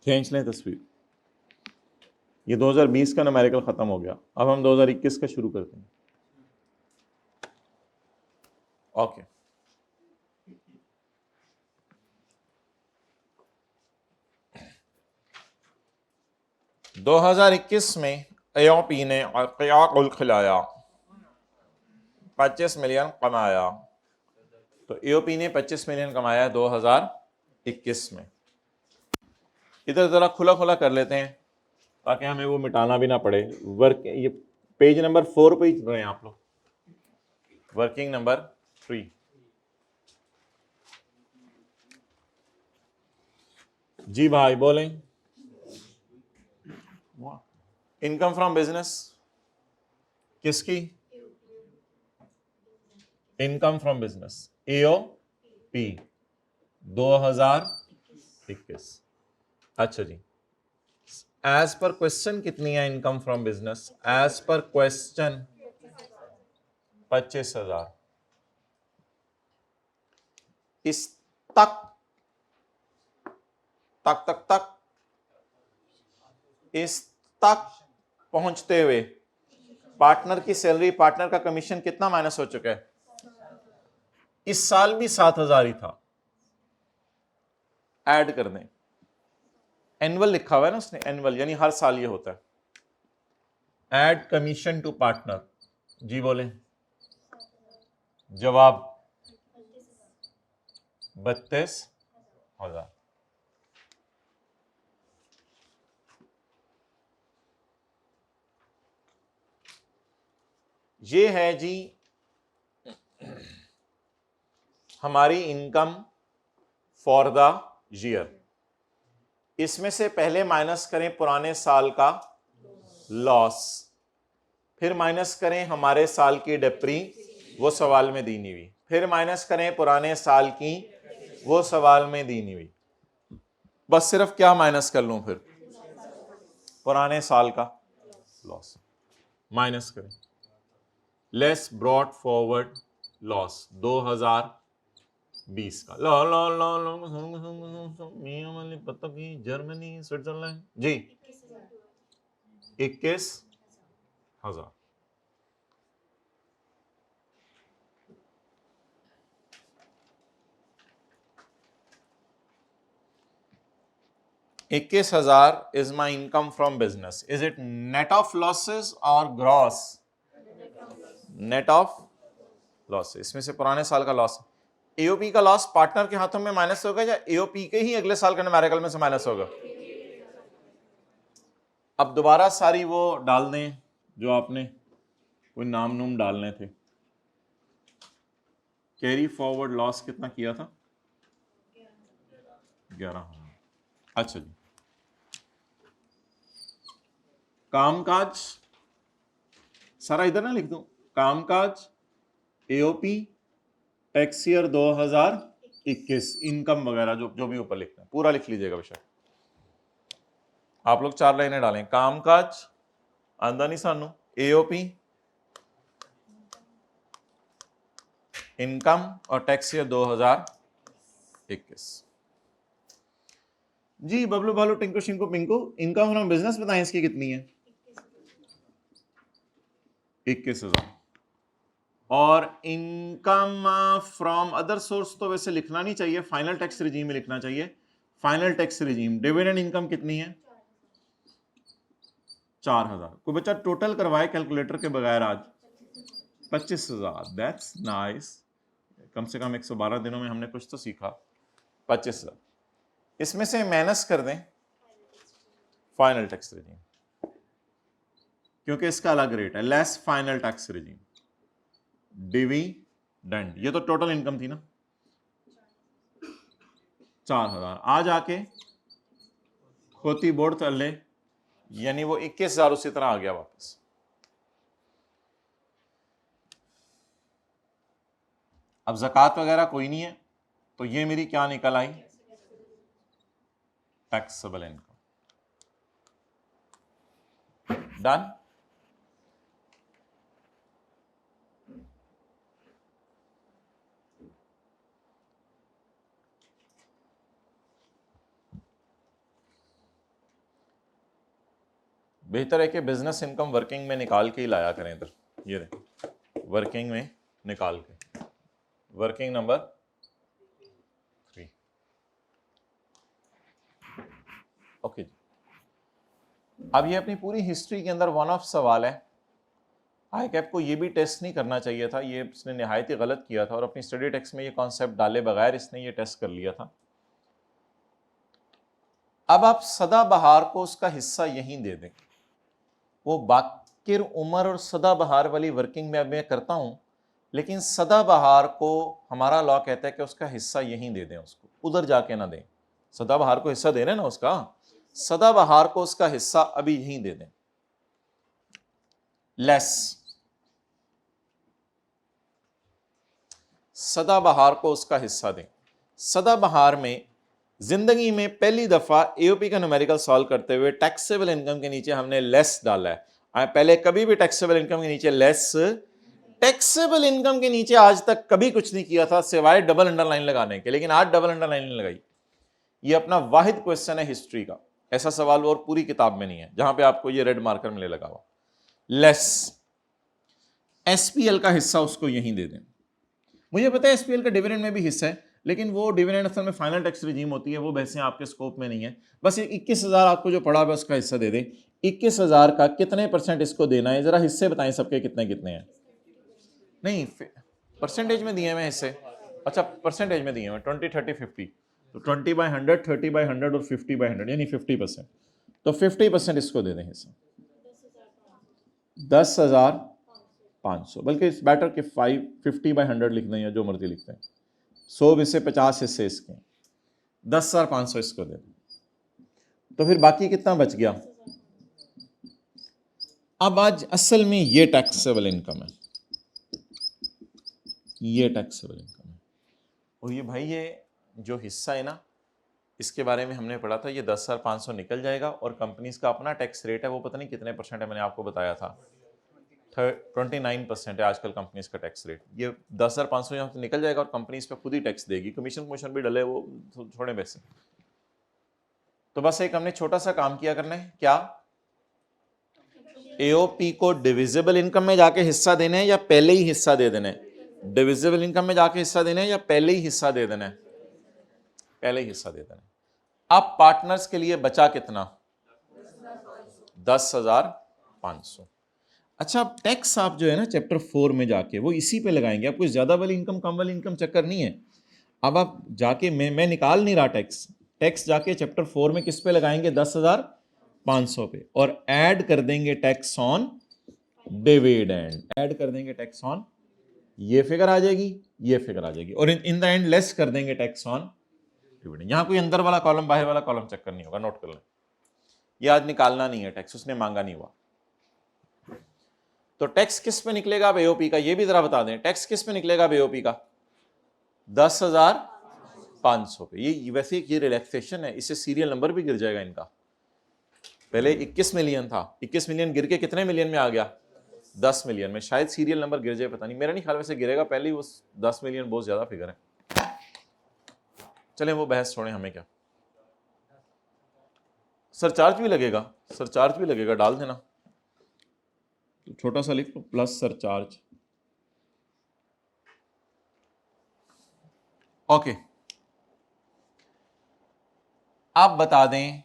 खींच लें तस्वीर। ये 2020 का न्यूमेरिकल खत्म हो गया। अब हम 2021 का शुरू करते हैं। Okay, okay। 2021 में एओपी ने क़याकुल खिलाया, 25 मिलियन कमाया। तो एओपी ने 25 मिलियन कमाया 2021 में। इधर जरा खुला खुला कर लेते हैं ताकि हमें वो मिटाना भी ना पड़े। वर्क ये पेज नंबर 4 पे ही रहे हैं आप लोग। Working number 3। जी भाई बोलें। इनकम फ्रॉम बिजनेस किसकी? Income from business AOP 2021। अच्छा जी, एज पर क्वेश्चन कितनी है income from business? As per question 25,000। इस तक तक तक तक इस तक पहुंचते हुए पार्टनर की सैलरी, पार्टनर का कमीशन कितना माइनस हो चुका है? इस साल भी 7,000 ही था। ऐड कर दें। एनुअल लिखा हुआ है ना उसने, एनुअल यानी हर साल ये होता है। Add commission to partner. जी बोलें। जवाब 32,000। ये है जी हमारी इनकम फॉर द ईयर। इसमें से पहले माइनस करें पुराने साल का लॉस, फिर माइनस करें हमारे साल की डेप्री, वो सवाल में दी नहीं हुई, फिर माइनस करें पुराने साल की, वो सवाल में दी नहीं हुई। बस सिर्फ क्या माइनस कर लूं फिर? पुराने साल का लॉस माइनस करें। लेस ब्रॉट फॉरवर्ड लॉस 2020 का। लो लो लो लो पता की Germany, Switzerland. Ji 21,000। 21,000 is my income from business. Is it net of losses or gross? Net of loss है, इसमें से पुराने साल का लॉस है। एओपी का लॉस पार्टनर के हाथों में माइनस होगा या एओपी के ही अगले साल के न्यूमेरिकल में से माइनस होगा? अब दोबारा सारी वो डाल दें जो आपने कोई नाम नूम डालने थे। कैरी फॉरवर्ड लॉस कितना किया था? 11। अच्छा जी, कामकाज सारा इधर ना लिख दूं, कामकाज एओपी टैक्स ईयर 2021 इनकम वगैरह जो भी ऊपर लिखते हैं पूरा लिख लीजिएगा बेशक। आप लोग 4 लाइनें डालें, कामकाज आंदा नहीं सानू, एओपी इनकम और टैक्स ईयर 2021। जी बबलू भालू Tinku Shinku Pinku, income from business बताएं इसकी कितनी है? 21,000। और इनकम फ्रॉम अदर सोर्स तो वैसे लिखना नहीं चाहिए, फाइनल टैक्स रिजीम में लिखना चाहिए। Final tax regime dividend income कितनी है? 4,000। कोई बच्चा टोटल करवाए कैलकुलेटर के बगैर आज? 25,000। दैट्स नाइस, कम से कम 112 दिनों में हमने कुछ तो सीखा। 25,000 इसमें से माइनस कर दें फाइनल टैक्स रिजीम, क्योंकि इसका अलग रेट है, less final tax regime dividend. ये तो टोटल इनकम थी ना 4,000, आज आके खोती बोर्ड कर ले, यानी वो 21,000 उसी तरह आ गया वापस। अब ज़कात वगैरह कोई नहीं है, तो ये मेरी क्या निकल आई? Taxable income. डन। बेहतर है कि बिजनेस इनकम वर्किंग में निकाल के ही लाया करें इधर, ये दें वर्किंग में निकाल के, वर्किंग नंबर 3। ओके जी, अब ये अपनी पूरी हिस्ट्री के अंदर वन ऑफ सवाल है। आई कैप को ये भी टेस्ट नहीं करना चाहिए था, ये इसने निहायत ही गलत किया था और अपनी स्टडी टेक्स्ट में ये कॉन्सेप्ट डाले बगैर इसने ये टेस्ट कर लिया था। अब आप सदाबहार को उसका हिस्सा यहीं दे दें, वो बाकिर उमर और सदाबहार वाली वर्किंग में अब मैं करता हूं, लेकिन सदाबहार को हमारा लॉ कहता है कि उसका हिस्सा यहीं दे दें, उसको उधर जाके ना दें। सदाबहार को हिस्सा दे रहे ना उसका, सदाबहार को उसका हिस्सा अभी यहीं दे दें, लेस। सदाबहार को उसका हिस्सा दें। सदाबहार में जिंदगी में पहली दफा एओपी का न्यूमेरिकल सॉल्व करते हुए टैक्सेबल इनकम के नीचे हमने लेस डाला है। पहले कभी भी टैक्सेबल इनकम के नीचे लेस, टैक्सेबल इनकम के नीचे आज तक कभी कुछ नहीं किया था सिवाय डबल अंडरलाइन लगाने के, लेकिन आज डबल अंडरलाइन नहीं लगाई। ये अपना वाहिद क्वेश्चन है हिस्ट्री का, ऐसा सवाल और पूरी किताब में नहीं है जहां पे आपको ये रेड मार्कर मिले लगा हुआ। लेस एसपीएल का हिस्सा उसको यहीं दे दें। मुझे पता है एसपीएल का डिविडेंड में भी हिस्सा है, लेकिन वो डिविडेंड असल में फाइनल टैक्स रिजीम होती है, वो वैसे आपके स्कोप में नहीं है। बस 21,000 आपको जो पड़ा हुआ उसका हिस्सा दे दें। 21,000 का कितने % इसको देना है, जरा हिस्से बताएं सबके कितने कितने हैं। नहीं परसेंटेज में दिए हुए हिस्से, अच्छा परसेंटेज में दिए हुए 20, 30, 50, तो 20/100, 30/100 और 50/100 यानी 50%। तो 50% इसको दे दें हिस्सा, 10,500, बल्कि इस बेटर के 50/100 लिख दें या जो मर्जी लिख दें, 100 में से 50 हिस्से इसके, 10,500 इसको दे दें। तो फिर बाकी कितना बच गया? अब आज असल में ये टैक्सेबल इनकम है, ये टैक्सेबल इनकम है। और ये भाई ये जो हिस्सा है ना, इसके बारे में हमने पढ़ा था, ये 10,500 निकल जाएगा और कंपनीज का अपना टैक्स रेट है, वो पता नहीं कितने % है, मैंने आपको बताया था 29% है आजकल कंपनीज का टैक्स रेट। ये 10,500 यहाँ से निकल जाएगा और कंपनीज पे खुद ही टैक्स देगी, कमीशन भी डले वो थोड़े पैसे। तो बस एक हमने छोटा सा काम किया करना है, क्या एओपी को डिविजिबल इनकम में जाके हिस्सा देना है या पहले ही हिस्सा दे देना है? डिविजिबल इनकम में जाके हिस्सा देना है या पहले ही हिस्सा दे देना है? पहले ही हिस्सा दे देना है। अब पार्टनर्स के लिए बचा कितना? 10,500। अच्छा, टैक्स आप जो है ना चैप्टर 4 में जाके वो इसी पे लगाएंगे, आपको ज़्यादा वाली इनकम कम वाली इनकम चक्कर नहीं है। अब आप जाके मैं निकाल नहीं रहा टैक्स, टैक्स जाके चैप्टर 4 में किस पे लगाएंगे, 10,500 पे, और ऐड कर देंगे टैक्स ऑन डिविडेंड, ऐड कर देंगे टैक्स ऑन, ये फिगर आ जाएगी, ये फिगर आ जाएगी, और इन द एंड लेस कर देंगे टैक्स ऑन डिविडेंड। यहां कोई अंदर वाला कॉलम बाहर वाला कॉलम चक्कर नहीं होगा, नोट कर लें। ये आज निकालना नहीं है टैक्स, उसने मांगा नहीं हुआ। तो टैक्स किस पे निकलेगा अब एओपी का, ये भी जरा बता दें, टैक्स किस पे निकलेगा अब एओपी का, 10,500 पे। ये वैसे ये रिलैक्सेशन है, इससे सीरियल नंबर भी गिर जाएगा इनका। पहले 21 मिलियन था, 21 मिलियन गिर के कितने मिलियन में आ गया, 10 मिलियन में। शायद सीरियल नंबर गिर जाए, पता नहीं, मेरा नहीं ख्याल वैसे गिरेगा, पहले ही वो 10 मिलियन बहुत ज्यादा फिगर है। चलें वो बहस छोड़ें, हमें क्या। सरचार्ज भी लगेगा, सरचार्ज भी लगेगा, डाल देना, तो छोटा सा लिख लो प्लस सरचार्ज। ओके, आप बता दें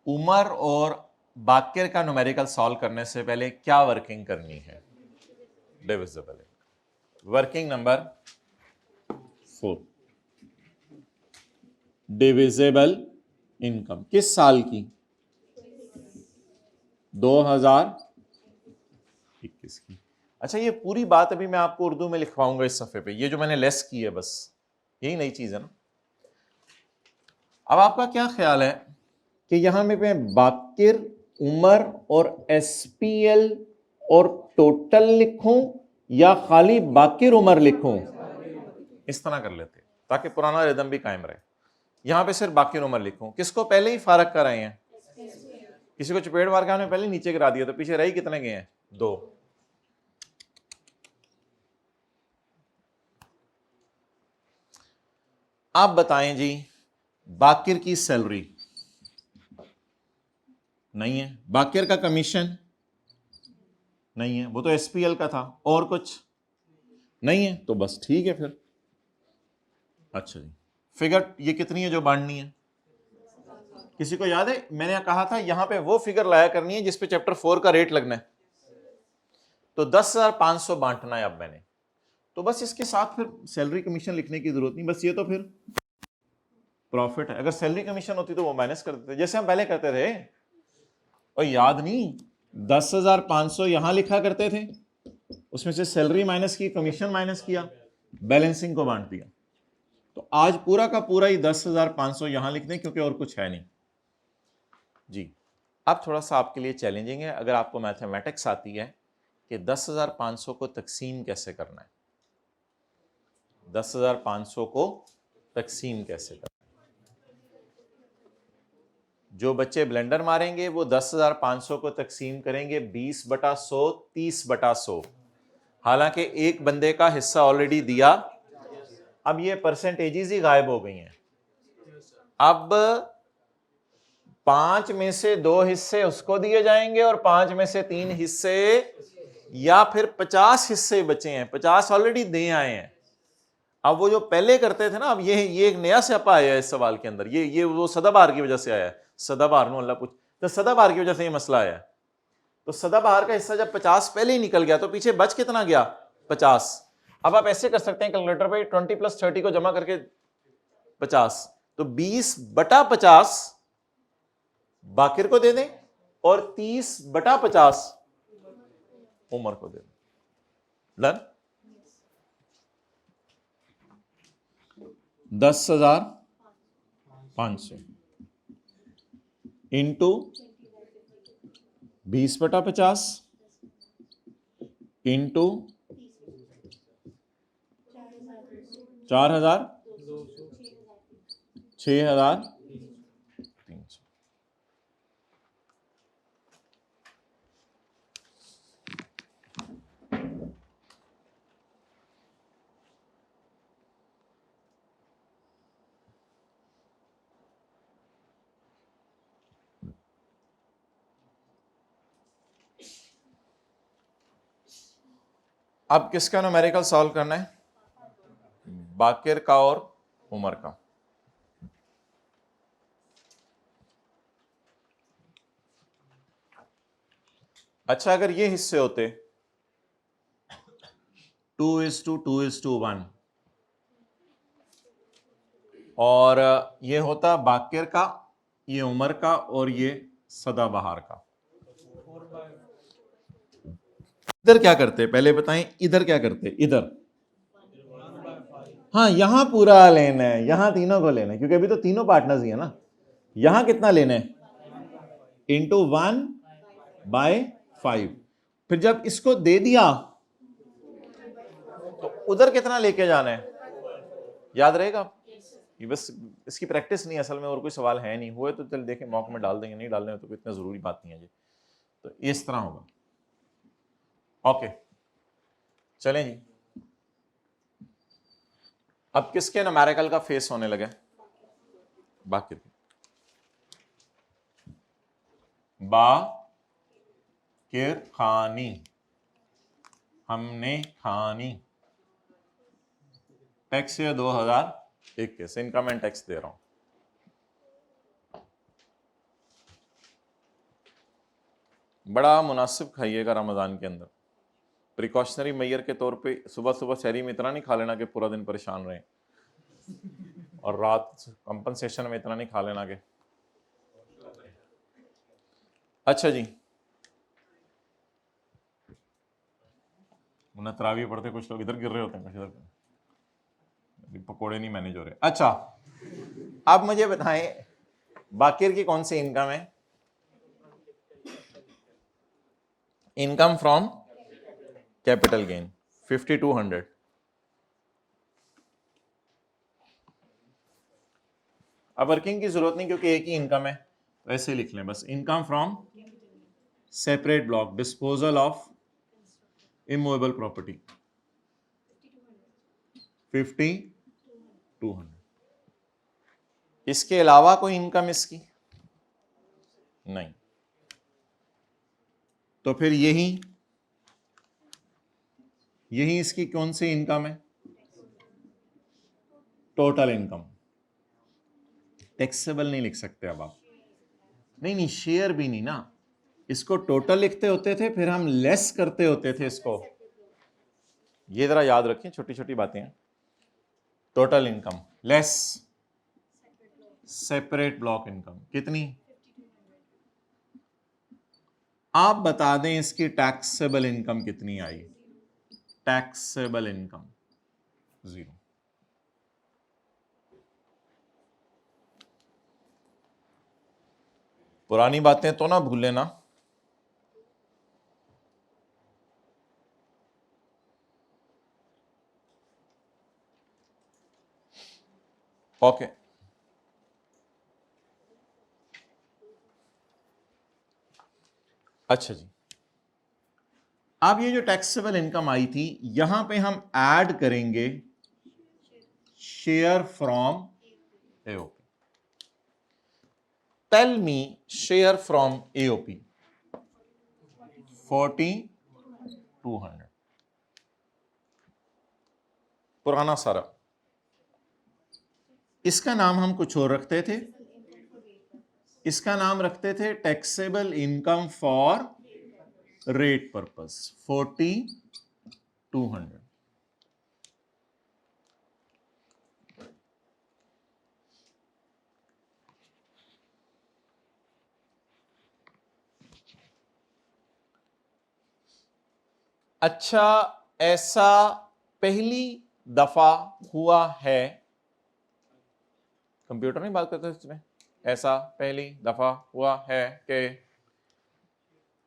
उमर और बाकिर का न्यूमेरिकल सॉल्व करने से पहले क्या वर्किंग करनी है, divisible. Working number 4, divisible income किस साल की, 2021 की। अच्छा, ये पूरी बात अभी मैं आपको उर्दू में लिखवाऊंगा इस सफ़े पे, ये जो मैंने लेस की है बस यही नई चीज़ है ना। अब आपका क्या ख्याल है कि यहां में मैं बाकिर, उमर और एसपीएल और टोटल लिखूं या खाली बाकिर उमर लिखूं, इस तरह कर लेते ताकि पुराना रिदम भी कायम रहे। यहां पे सिर्फ बाकिर उमर लिखूं, किसको पहले ही फारक कर आए हैं, किसी को चपेट मार के हमने पहले नीचे गिरा दिया, तो पीछे रही कितने गए हैं, 2। आप बताएं जी, बाकिर की सैलरी नहीं है, बाकिर का कमीशन नहीं है, वो तो एसपीएल का था, और कुछ नहीं है, तो बस ठीक है फिर। अच्छा जी, फिगर ये कितनी है जो बांटनी है, किसी को याद है, मैंने कहा था यहां पे वो फिगर लाया करनी है जिसपे चैप्टर 4 का रेट लगना है, तो 10,500 बांटना है अब मैंने, तो बस इसके साथ फिर सैलरी कमीशन लिखने की जरूरत नहीं, बस ये तो फिर प्रॉफिट है। अगर सैलरी कमीशन होती तो वो माइनस कर देते जैसे हम पहले करते थे, और याद नहीं, 10,500 यहां लिखा करते थे, उसमें से सैलरी माइनस की, कमीशन माइनस किया, बैलेंसिंग को बांट दिया। तो आज पूरा का पूरा ही 10,500 यहां लिख दें, क्योंकि और कुछ है नहीं जी। अब थोड़ा सा आपके लिए चैलेंजिंग है, अगर आपको मैथमेटिक्स आती है कि 10,500 को तकसीम कैसे करना है, 10,500 को तकसीम कैसे करना है। जो बच्चे ब्लेंडर मारेंगे वो 10,500 को तकसीम करेंगे 20/100, 30/100, हालांकि एक बंदे का हिस्सा ऑलरेडी दिया। अब ये परसेंटेजेस ही गायब हो गई हैं। अब 5 में से 2 हिस्से उसको दिए जाएंगे और 5 में से 3 हिस्से, या फिर 50 हिस्से बचे हैं, 50 ऑलरेडी दे आए हैं। अब वो जो पहले करते थे ना, अब ये एक नया स्यापा आया है इस सवाल के अंदर, ये वो सदाबहार की वजह से आया है, सदाबहार नो अल्लाह पूछ, तो सदाबहार की वजह से ये मसला आया है। तो सदाबहार का हिस्सा जब 50 पहले ही निकल गया तो पीछे बच कितना गया, 50। अब आप ऐसे कर सकते हैं कैलकुलेटर पे, 20 + 30 को जमा करके 50, तो 20/50 बाकिर को दे दें और 30/50 उमर को दे दें। डन। 10,500 into 20/50 into 4,000, 6,300। अब किसका न्यूमेरिकल सॉल्व करना है, बाकिर का और उमर का। अच्छा अगर ये हिस्से होते 2:2:1 और ये होता बाकिर का, ये उमर का और ये सदाबहार का, इधर क्या करते पहले बताएं, इधर क्या करते, इधर हाँ यहां पूरा लेना है, यहां तीनों को लेना है क्योंकि अभी तो तीनों पार्टनर्स ही है ना। यहां कितना लेना है, इंटू 1/5। फिर जब इसको दे दिया तो उधर कितना लेके जाना है, याद रहेगा। ये बस इसकी प्रैक्टिस नहीं, असल में और कोई सवाल है नहीं, हुए तो चल देखें मॉक में डाल देंगे, नहीं डालने में तो कोई इतना जरूरी बात नहीं है जी। तो इस तरह होगा। ओके चलें जी, अब किसके न्यूमेरिकल का फेस होने लगे, बाकिर बाकिर खानी, हमने खानी, टैक्स है 2021, इनका मैं टैक्स दे रहा हूं। बड़ा मुनासिब खाइएगा रमज़ान के अंदर, प्रिकॉशनरी मेजर के तौर पे सुबह सुबह शहरी में इतना नहीं खा लेना कि पूरा दिन परेशान रहें, और रात कंपनसेशन में इतना नहीं खा लेना कि। अच्छा जी, तरावी पढ़ते कुछ लोग इधर गिर रहे होते हैं, कुछ इधर, पकोड़े नहीं मैनेज हो रहे। अच्छा अब मुझे बताएं बाकिर की कौन सी इनकम है, इनकम फ्रॉम कैपिटल गेन 5200। अब वर्किंग की जरूरत नहीं क्योंकि एक ही इनकम है, तो ऐसे लिख लें बस, income from separate block disposal of immovable property 5200। इसके अलावा कोई इनकम इसकी नहीं, तो फिर यही इसकी कौन सी इनकम है, टोटल इनकम। टैक्सेबल नहीं लिख सकते अब आप, नहीं शेयर भी नहीं ना, इसको टोटल लिखते होते थे, फिर हम लेस करते होते थे इसको, ये जरा याद रखें, छोटी छोटी बातें हैं। Total income less separate block income कितनी, आप बता दें इसकी टैक्सेबल इनकम कितनी आई, टैक्सेबल इनकम 0। पुरानी बातें तो ना भूल लेना। ओके अच्छा जी, अब ये जो टैक्सेबल इनकम आई थी यहां पे हम ऐड करेंगे share from AOP. Tell me share from AOP 4200, पुराना सारा, इसका नाम हम कुछ और रखते थे, इसका नाम रखते थे taxable income for rate purpose 4200। अच्छा ऐसा पहली दफा हुआ है, कंप्यूटर नहीं बात करते इसमें, ऐसा पहली दफा हुआ है कि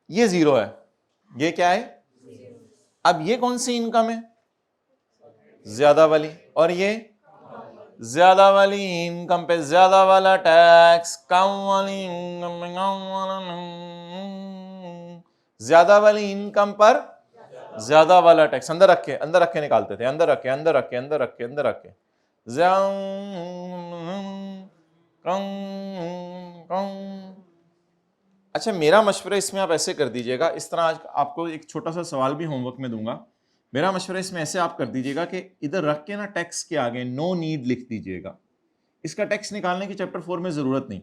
ये 0 है, ये क्या है, अब ये कौन सी इनकम है, ज्यादा वाली, और ये ज्यादा वाली इनकम पे ज्यादा वाला टैक्स, कम वाली इनकम पे कम वाला, ज्यादा वाली इनकम पर ज्यादा वाला टैक्स। अंदर रख के निकालते थे, अंदर रख के अच्छा मेरा मशवरा इसमें आप ऐसे कर दीजिएगा, इस तरह आज आपको एक छोटा सा सवाल भी होमवर्क में दूंगा, मेरा मशवरा इसमें ऐसे आप कर दीजिएगा कि इधर रख के ना टैक्स के आगे नो नीड लिख दीजिएगा, इसका टैक्स निकालने की चैप्टर 4 में जरूरत नहीं,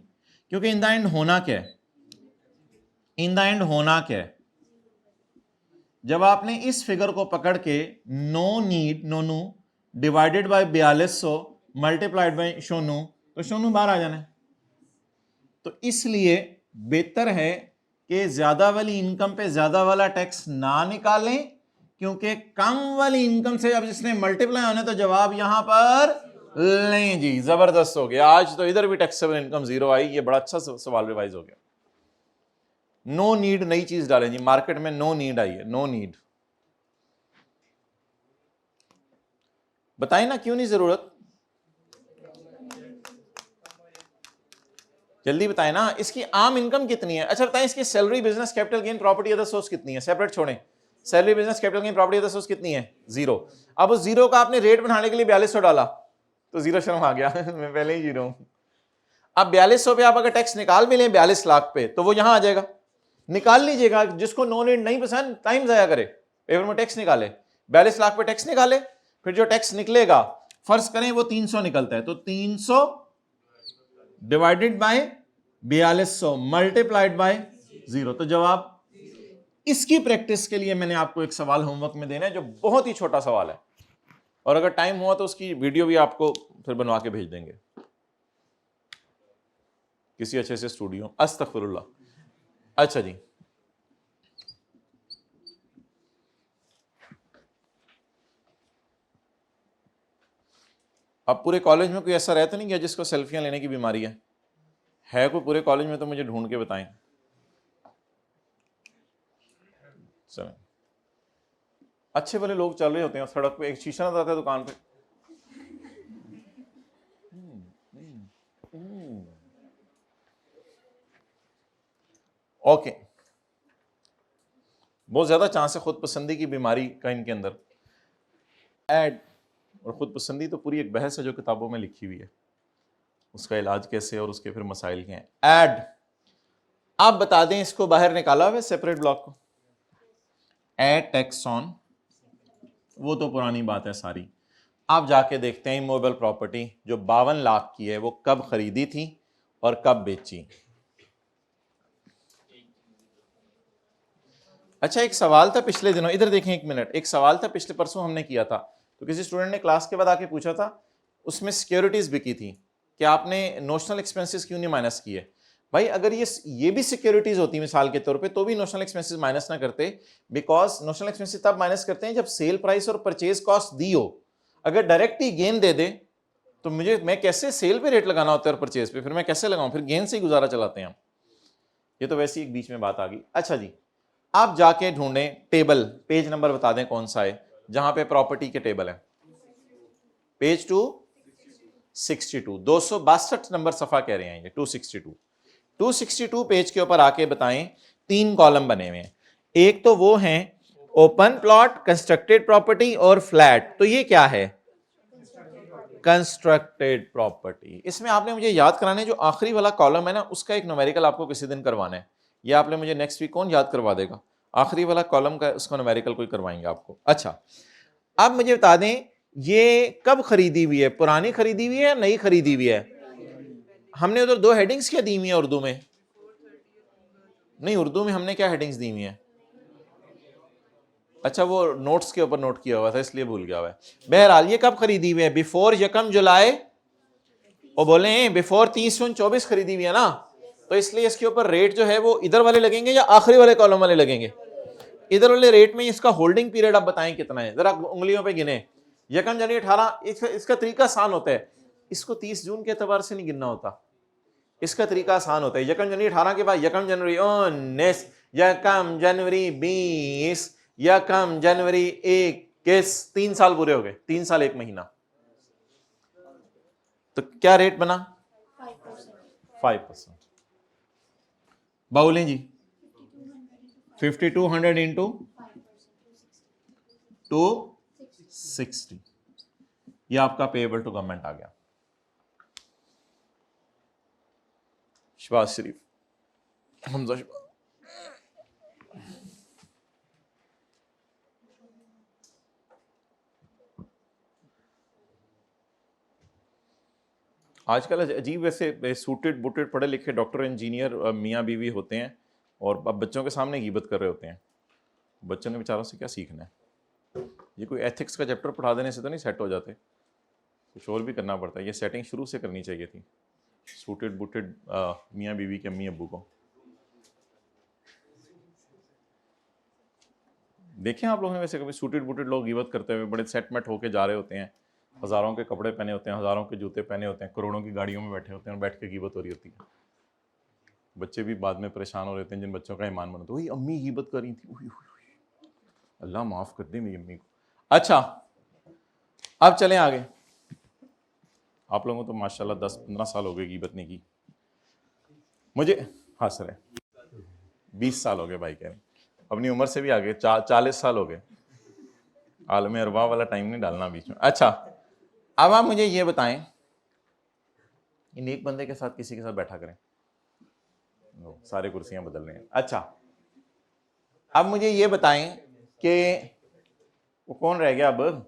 क्योंकि इन द एंड होना क्या है, इन द एंड होना क्या है, जब आपने इस फिगर को पकड़ के नोनू डिवाइडेड बाय 4200 मल्टीप्लाइड बाय शोनू, तो शोनू बाहर आ जाना है। तो इसलिए बेहतर है कि ज्यादा वाली इनकम पे ज्यादा वाला टैक्स ना निकालें, क्योंकि कम वाली इनकम से अब जिसने मल्टीप्लाई होना तो जवाब यहां पर लें जी। जबरदस्त हो गया, आज तो इधर भी टैक्सेबल इनकम जीरो आई। ये बड़ा अच्छा सवाल रिवाइज हो गया। नो नीड नई चीज डालें जी, मार्केट में नो नीड आई है, नो नीड। बताएं ना क्यों नहीं जरूरत, जल्दी बताएं ना। इसकी आम इनकम कितनी है? अच्छा बताएं, इसकी salary, business, capital gain, property other source कितनी है? सेपरेट छोड़ें, salary, business, capital gain, property other source कितनी है? जीरो। अब उस जीरो का आपने रेट बढ़ाने के लिए 4200 डाला तो जीरो शर्म आ गया मैं पहले ही जीरो हूं। अब 4200 पे आप अगर टैक्स निकाल भी लें 42 लाख पे, तो वो यहां आ जाएगा। निकाल लीजिएगा, जिसको नो नीड नहीं पसंद टाइम जाया करे, पेपर में टैक्स निकाले, 42 लाख पे टैक्स निकाले, फिर जो टैक्स निकलेगा फर्ज करें वो 300 निकलता है, तो 300 divided by 4200 multiplied by zero, तो जवाब। इसकी प्रैक्टिस के लिए मैंने आपको एक सवाल होमवर्क में देना है जो बहुत ही छोटा सवाल है, और अगर टाइम हुआ तो उसकी वीडियो भी आपको फिर बनवा के भेज देंगे किसी अच्छे से स्टूडियो। अस्तगफिरुल्लाह। अच्छा जी, अब पूरे कॉलेज में कोई ऐसा रहता नहीं गया जिसको सेल्फियां लेने की बीमारी है कोई पूरे कॉलेज में? तो मुझे ढूंढ के बताएं। चलें, अच्छे वाले लोग चल रहे होते हैं सड़क पे, एक शीशा नजर आता है दुकान पे, ओके। बहुत ज्यादा चांस है खुद पसंदी की बीमारी का इनके अंदर। एड और खुद पसंदी तो पूरी एक बहस है जो किताबों में लिखी हुई है, उसका इलाज कैसे और उसके फिर मसाइल क्या हैं। एड, आप बता दें इसको बाहर निकाला हुआ सेपरेट ब्लॉक को, एड टैक्स ऑन, वो तो पुरानी बात है सारी। आप जाके देखते हैं इमोबल प्रॉपर्टी जो 52 लाख की है वो कब खरीदी थी और कब बेची। अच्छा, एक सवाल था पिछले दिनों, इधर देखें एक मिनट, एक सवाल था पिछले परसों हमने किया था, तो किसी स्टूडेंट ने क्लास के बाद आके पूछा था, उसमें सिक्योरिटीज बिकी थी कि आपने नोशनल एक्सपेंसेस क्यों नहीं माइनस किए। भाई अगर ये भी सिक्योरिटीज होती मिसाल के तौर पे तो भी नोशनल एक्सपेंसेस माइनस ना करते, बिकॉज नोशनल एक्सपेंसेस तब माइनस करते हैं जब सेल प्राइस और परचेज कॉस्ट दी हो। अगर डायरेक्ट ही गेन दे दे तो मैं कैसे सेल पे रेट लगाना होता है और परचेज पे, फिर मैं कैसे लगाऊं, फिर गेन से ही गुजारा चलाते हैं हम। ये तो वैसे ही एक बीच में बात आ गई। अच्छा जी, आप जाके ढूंढें टेबल, पेज नंबर बता दें कौन सा है जहां पे प्रॉपर्टी के टेबल है। पेज 262, 262 नंबर सफा कह रहे हैं ये, 262 पेज के ऊपर आके बताएं। 3 कॉलम बने हुए हैं, एक तो वो है ओपन प्लॉट, कंस्ट्रक्टेड प्रॉपर्टी और फ्लैट। तो ये क्या है? Constructed property. इसमें आपने मुझे याद कराने जो आखिरी वाला कॉलम है ना, उसका एक न्यूमेरिकल आपको किसी दिन करवाना है। ये आपने मुझे नेक्स्ट वीक कौन याद करवा देगा? आखिरी वाला कॉलम का उसका न्यूमेरिकल कोई करवाएंगे आपको। अच्छा, अब मुझे बता दें ये कब खरीदी हुई है, पुरानी खरीदी हुई है या नई खरीदी हुई है? हमने उधर 2 हेडिंग्स क्या दी हुई है उर्दू में? नहीं, उर्दू में हमने क्या हेडिंग्स दी हुई है? अच्छा, वो नोट्स के ऊपर नोट किया हुआ था इसलिए भूल गया हुआ है। बहरहाल ये कब खरीदी हुई है? बिफोर 1 जुलाई, वो बोले बिफोर 30/24 खरीदी हुई है ना, तो इसलिए इसके ऊपर रेट जो है वो इधर वाले लगेंगे या आखिरी वाले कॉलम वाले लगेंगे? इधर वाले रेट में इसका होल्डिंग पीरियड आप बताएं कितना है, जरा उंगलियों पे गिने। 1 जनवरी 18, इसका तरीका आसान होता है, इसको 30 जून के एतबार से नहीं गिनना होता, इसका तरीका आसान होता है। 1 जनवरी 18 के बाद 1 जनवरी 19, 1 जनवरी 20, 1 जनवरी 21, 3 साल पूरे हो गए, 3 साल 1 महीना। तो क्या रेट बना? 5%। बाउलें जी, 5200 इंटू 260, ये आपका पेएबल टू गवर्नमेंट आ गया। शबाज शरीफ, हमजा शबाज। आजकल अजीब वैसे सूटेड बूटेड पढ़े लिखे डॉक्टर इंजीनियर मियाँ बीवी होते हैं और अब बच्चों के सामने गिबत कर रहे होते हैं। बच्चों ने बेचारों से क्या सीखना है? ये कोई एथिक्स का चैप्टर पढ़ा देने से तो नहीं सेट हो जाते, कुछ और भी करना पड़ता है। ये सेटिंग शुरू से करनी चाहिए थी, सूटेड बूटेड मियाँ बीवी के अम्मी अब्बू को। देखें आप लोगों ने वैसे कभी सूटेड बूटेड लोग गिबत करते हुए बड़े सेटमेट होके जा रहे होते हैं, हज़ारों के कपड़े पहने होते हैं, हज़ारों के जूते पहने होते हैं, करोड़ों की गाड़ियों में बैठे होते हैं और बैठ के गिबत हो रही होती है। बच्चे भी बाद में परेशान हो रहे हैं जिन बच्चों का ईमान बना तो वही अम्मी गिबत कर रही थी, अल्लाह माफ़ कर दे मेरी अम्मी को। अच्छा, अब चलें आगे। आप लोगों को तो माशाल्लाह 10-15 साल हो गए गिबत नहीं की, मुझे हंस रहे 20 साल हो गए भाई, कह रहे अपनी उम्र से भी आगे 40 साल हो गए। आलम अरवा वाला टाइम नहीं डालना बीच में। अच्छा, अब आप मुझे ये बताएं, इन एक बंदे के साथ किसी के साथ बैठा करें, सारे कुर्सियां बदल रहे हैं। अच्छा, अब मुझे ये बताएं कि वो कौन रह गया, अब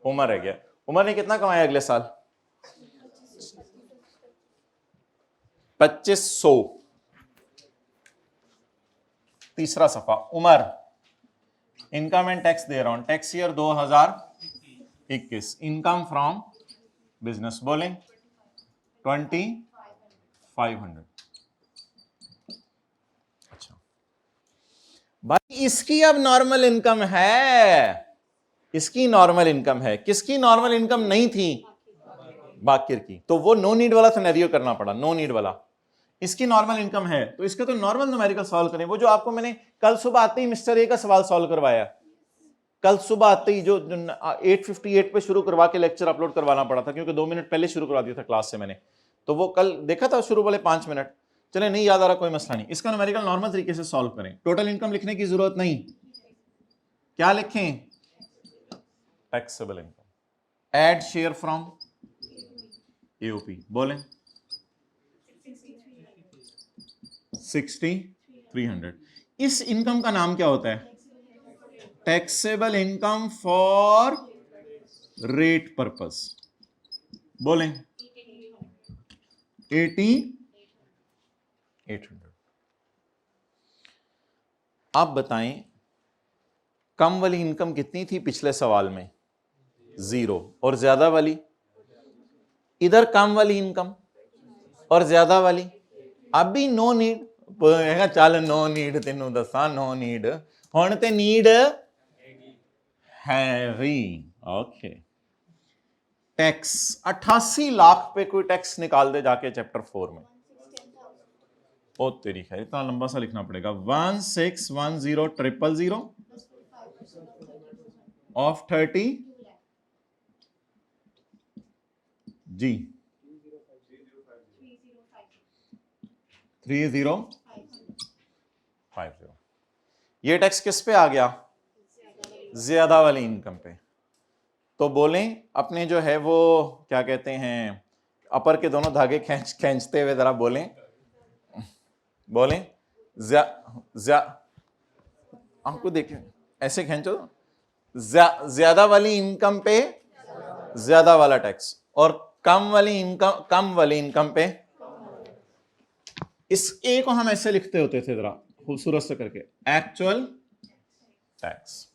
उमर रह गया। उमर ने कितना कमाया अगले साल? 2500। तीसरा सफा, उमर इनकम एंड टैक्स दे रहा हूं, tax year 2021, income from business, बोलें 2500। अच्छा भाई, इसकी अब नॉर्मल इनकम है, इसकी नॉर्मल इनकम है। किसकी नॉर्मल इनकम नहीं थी? बाकिर की। तो वो नो नीड वाला सिनेरियो करना पड़ा, नो नीड वाला। इसकी नॉर्मल इनकम है तो इसका तो नॉर्मल न्यूमेरिकल सॉल्व करें, वो जो आपको मैंने कल सुबह आते ही मिस्टर ए का सवाल सॉल्व करवाया, कल सुबह आते ही जो 8:58 पे शुरू करवा के लेक्चर अपलोड करवाना पड़ा था, क्योंकि 2 मिनट पहले शुरू करवा दिया था क्लास से मैंने, तो वो कल देखा था शुरू वाले 5 मिनट। चले, नहीं याद आ रहा कोई मसला नहीं, इसका न्यूमेरिकल नॉर्मल तरीके से सॉल्व करें। टोटल इनकम लिखने की जरूरत नहीं, क्या लिखें? Taxable income. Add share from AOP, बोलें 6300। इस इनकम का नाम क्या होता है? Taxable income for rate purpose, बोलें 8800। आप बताएं कम वाली इनकम कितनी थी पिछले सवाल में? 0। और ज्यादा वाली? इधर कम वाली इनकम और ज्यादा वाली। अभी नो नीड, चल नो नीड, तेनों दसा नो नीड, हुण ते need heavy. Okay, tax 88 lakh पे कोई टैक्स निकाल दे जाके चैप्टर 4 में। ओ तेरी खैर, इतना लंबा सा लिखना पड़ेगा। 1610000 ऑफ 30 जी 3050। ये टैक्स किस पे आ गया? ज्यादा वाली इनकम पे। तो बोलें अपने जो है वो क्या कहते हैं, अपर के दोनों धागे खींचते हुए जरा बोलें, बोलें आपको देखें ऐसे खींचो, ज्यादा वाली इनकम पे ज्यादा वाला टैक्स, और कम वाली इनकम पे। इस ए को हम ऐसे लिखते होते थे जरा खूबसूरत से करके, एक्चुअल टैक्स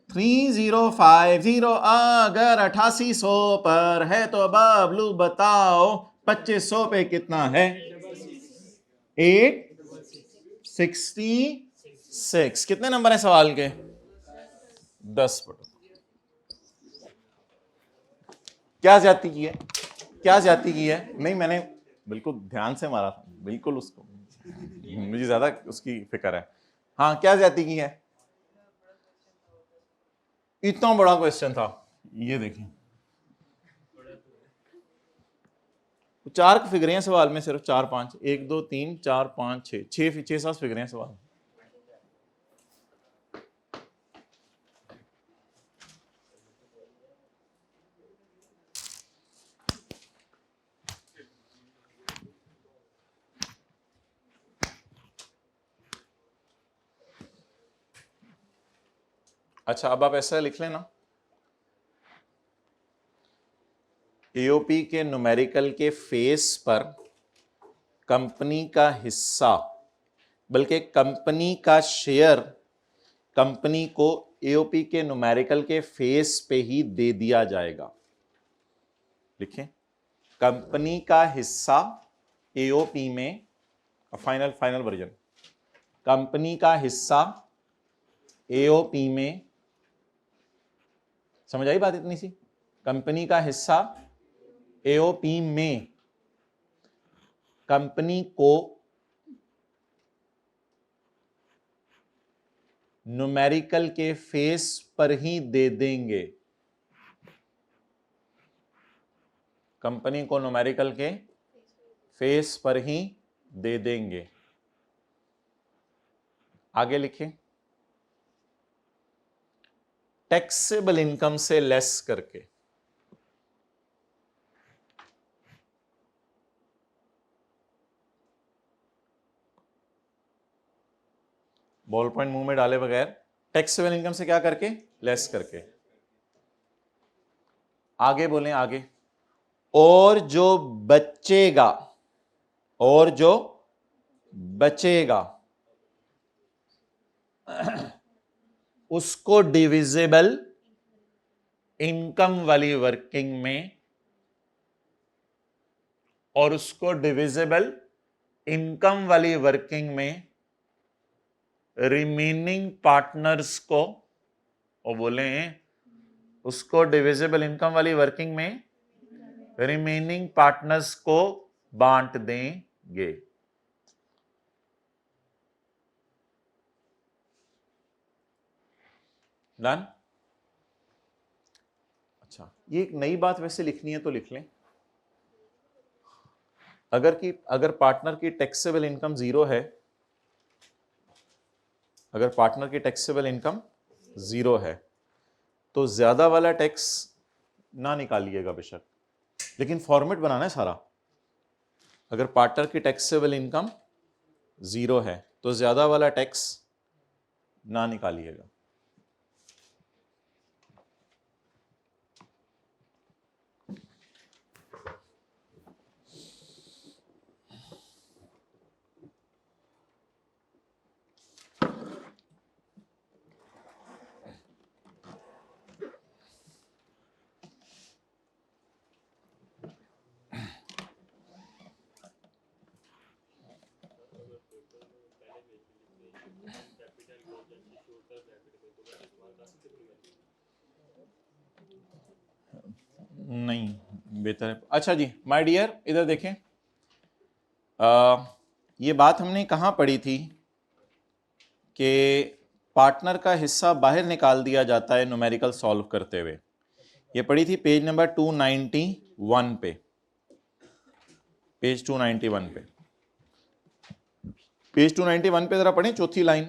3050। अगर 8800 पर है तो बबलू बताओ 2500 पे कितना है? 866। कितने नंबर है सवाल के? 10 बटो। क्या ज्यादती की है? क्या ज्यादती की है? नहीं, मैंने बिल्कुल ध्यान से मारा था, बिल्कुल उसको, मुझे ज्यादा उसकी फिक्र है। हाँ, क्या ज्यादती की है? इतना बड़ा क्वेश्चन था, ये देखें 4 फिगरें हैं सवाल में, सिर्फ 4-5, 1 2 3 4 5 6-7 फिगरें हैं सवाल। अच्छा, अब आप ऐसा लिख लेना, एओपी के न्यूमेरिकल के फेस पर कंपनी का हिस्सा बल्कि कंपनी का शेयर कंपनी को एओपी के न्यूमेरिकल के फेस पे ही दे दिया जाएगा। लिखें, कंपनी का हिस्सा एओपी में, फाइनल वर्जन, कंपनी का हिस्सा एओपी में, समझ आई बात इतनी सी? कंपनी का हिस्सा एओपी में कंपनी को न्यूमेरिकल के फेस पर ही दे देंगे। कंपनी को न्यूमेरिकल के फेस पर ही दे देंगे। आगे लिखें, टैक्सेबल इनकम से लेस करके। बॉल पॉइंट मुंह में डाले बगैर टैक्सेबल इनकम से क्या करके? लेस करके। आगे बोलें, आगे। और जो बचेगा, और जो बचेगा उसको डिविजिबल इनकम वाली वर्किंग में, और उसको डिविजिबल इनकम वाली वर्किंग में रिमेनिंग पार्टनर्स को, और बोले उसको डिविजिबल इनकम वाली वर्किंग में रिमेनिंग पार्टनर्स को बांट देंगे। डन? अच्छा, ये एक नई बात वैसे लिखनी है तो लिख लें। अगर पार्टनर की टैक्सेबल इनकम 0 है, अगर पार्टनर की टैक्सेबल इनकम 0 है तो ज्यादा वाला टैक्स ना निकालिएगा बेशक, लेकिन फॉर्मेट बनाना है सारा। अगर पार्टनर की टैक्सेबल इनकम 0 है तो ज्यादा वाला टैक्स ना निकालिएगा। नहीं, बेहतर है। अच्छा जी, माय डियर, इधर देखें। ये बात हमने कहाँ पढ़ी थी कि पार्टनर का हिस्सा बाहर निकाल दिया जाता है न्यूमेरिकल सॉल्व करते हुए। ये पढ़ी थी पेज नंबर 291 पे, पेज 291 पे। पेज 291 पे जरा पढ़ें चौथी लाइन।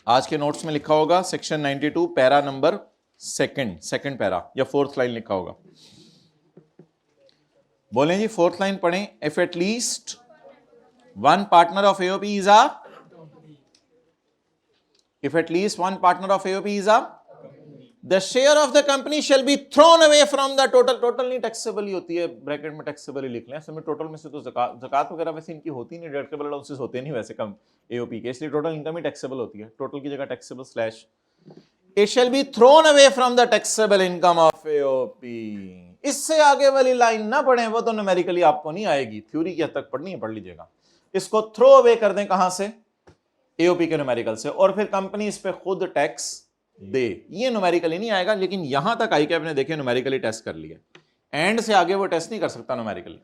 आज के नोट्स में लिखा होगा section 92 para number second para, या 4th लाइन लिखा होगा। बोलें जी, 4th लाइन पढ़ें। If at least one partner of AOP is a, if at least one partner of AOP is a, the share of the company shall be thrown away from the total। Total नहीं, taxable ही होती है, bracket में taxable ही लिख लें। असल में total में से तो ज़कात वगैरह वैसे इनकी होती नहीं, डिडक्टेबल अलाउंसेस होते नहीं वैसे कम एओपी के, इसलिए टोटल इनकम ही टैक्सेबल होती है। टोटल की जगह taxable slash, it shall be thrown away from the taxable income of AOP. इससे आगे वाली लाइन ना पढ़ें, वो तो न्यूमेरिकली आपको नहीं आएगी, थ्योरी की हद तक पढ़नी है, पढ़ लीजिएगा। इसको थ्रो अवे कर दें, कहां से? एओपी के न्यूमेरिकल से, और फिर कंपनी इस पे खुद टैक्स दे। ये न्यूमेरिकली नहीं आएगा, लेकिन यहां तक आई कैप ने देखे न्यूमेरिकली टेस्ट कर लिया। एंड से आगे वो टेस्ट नहीं कर सकता न्यूमेरिकली,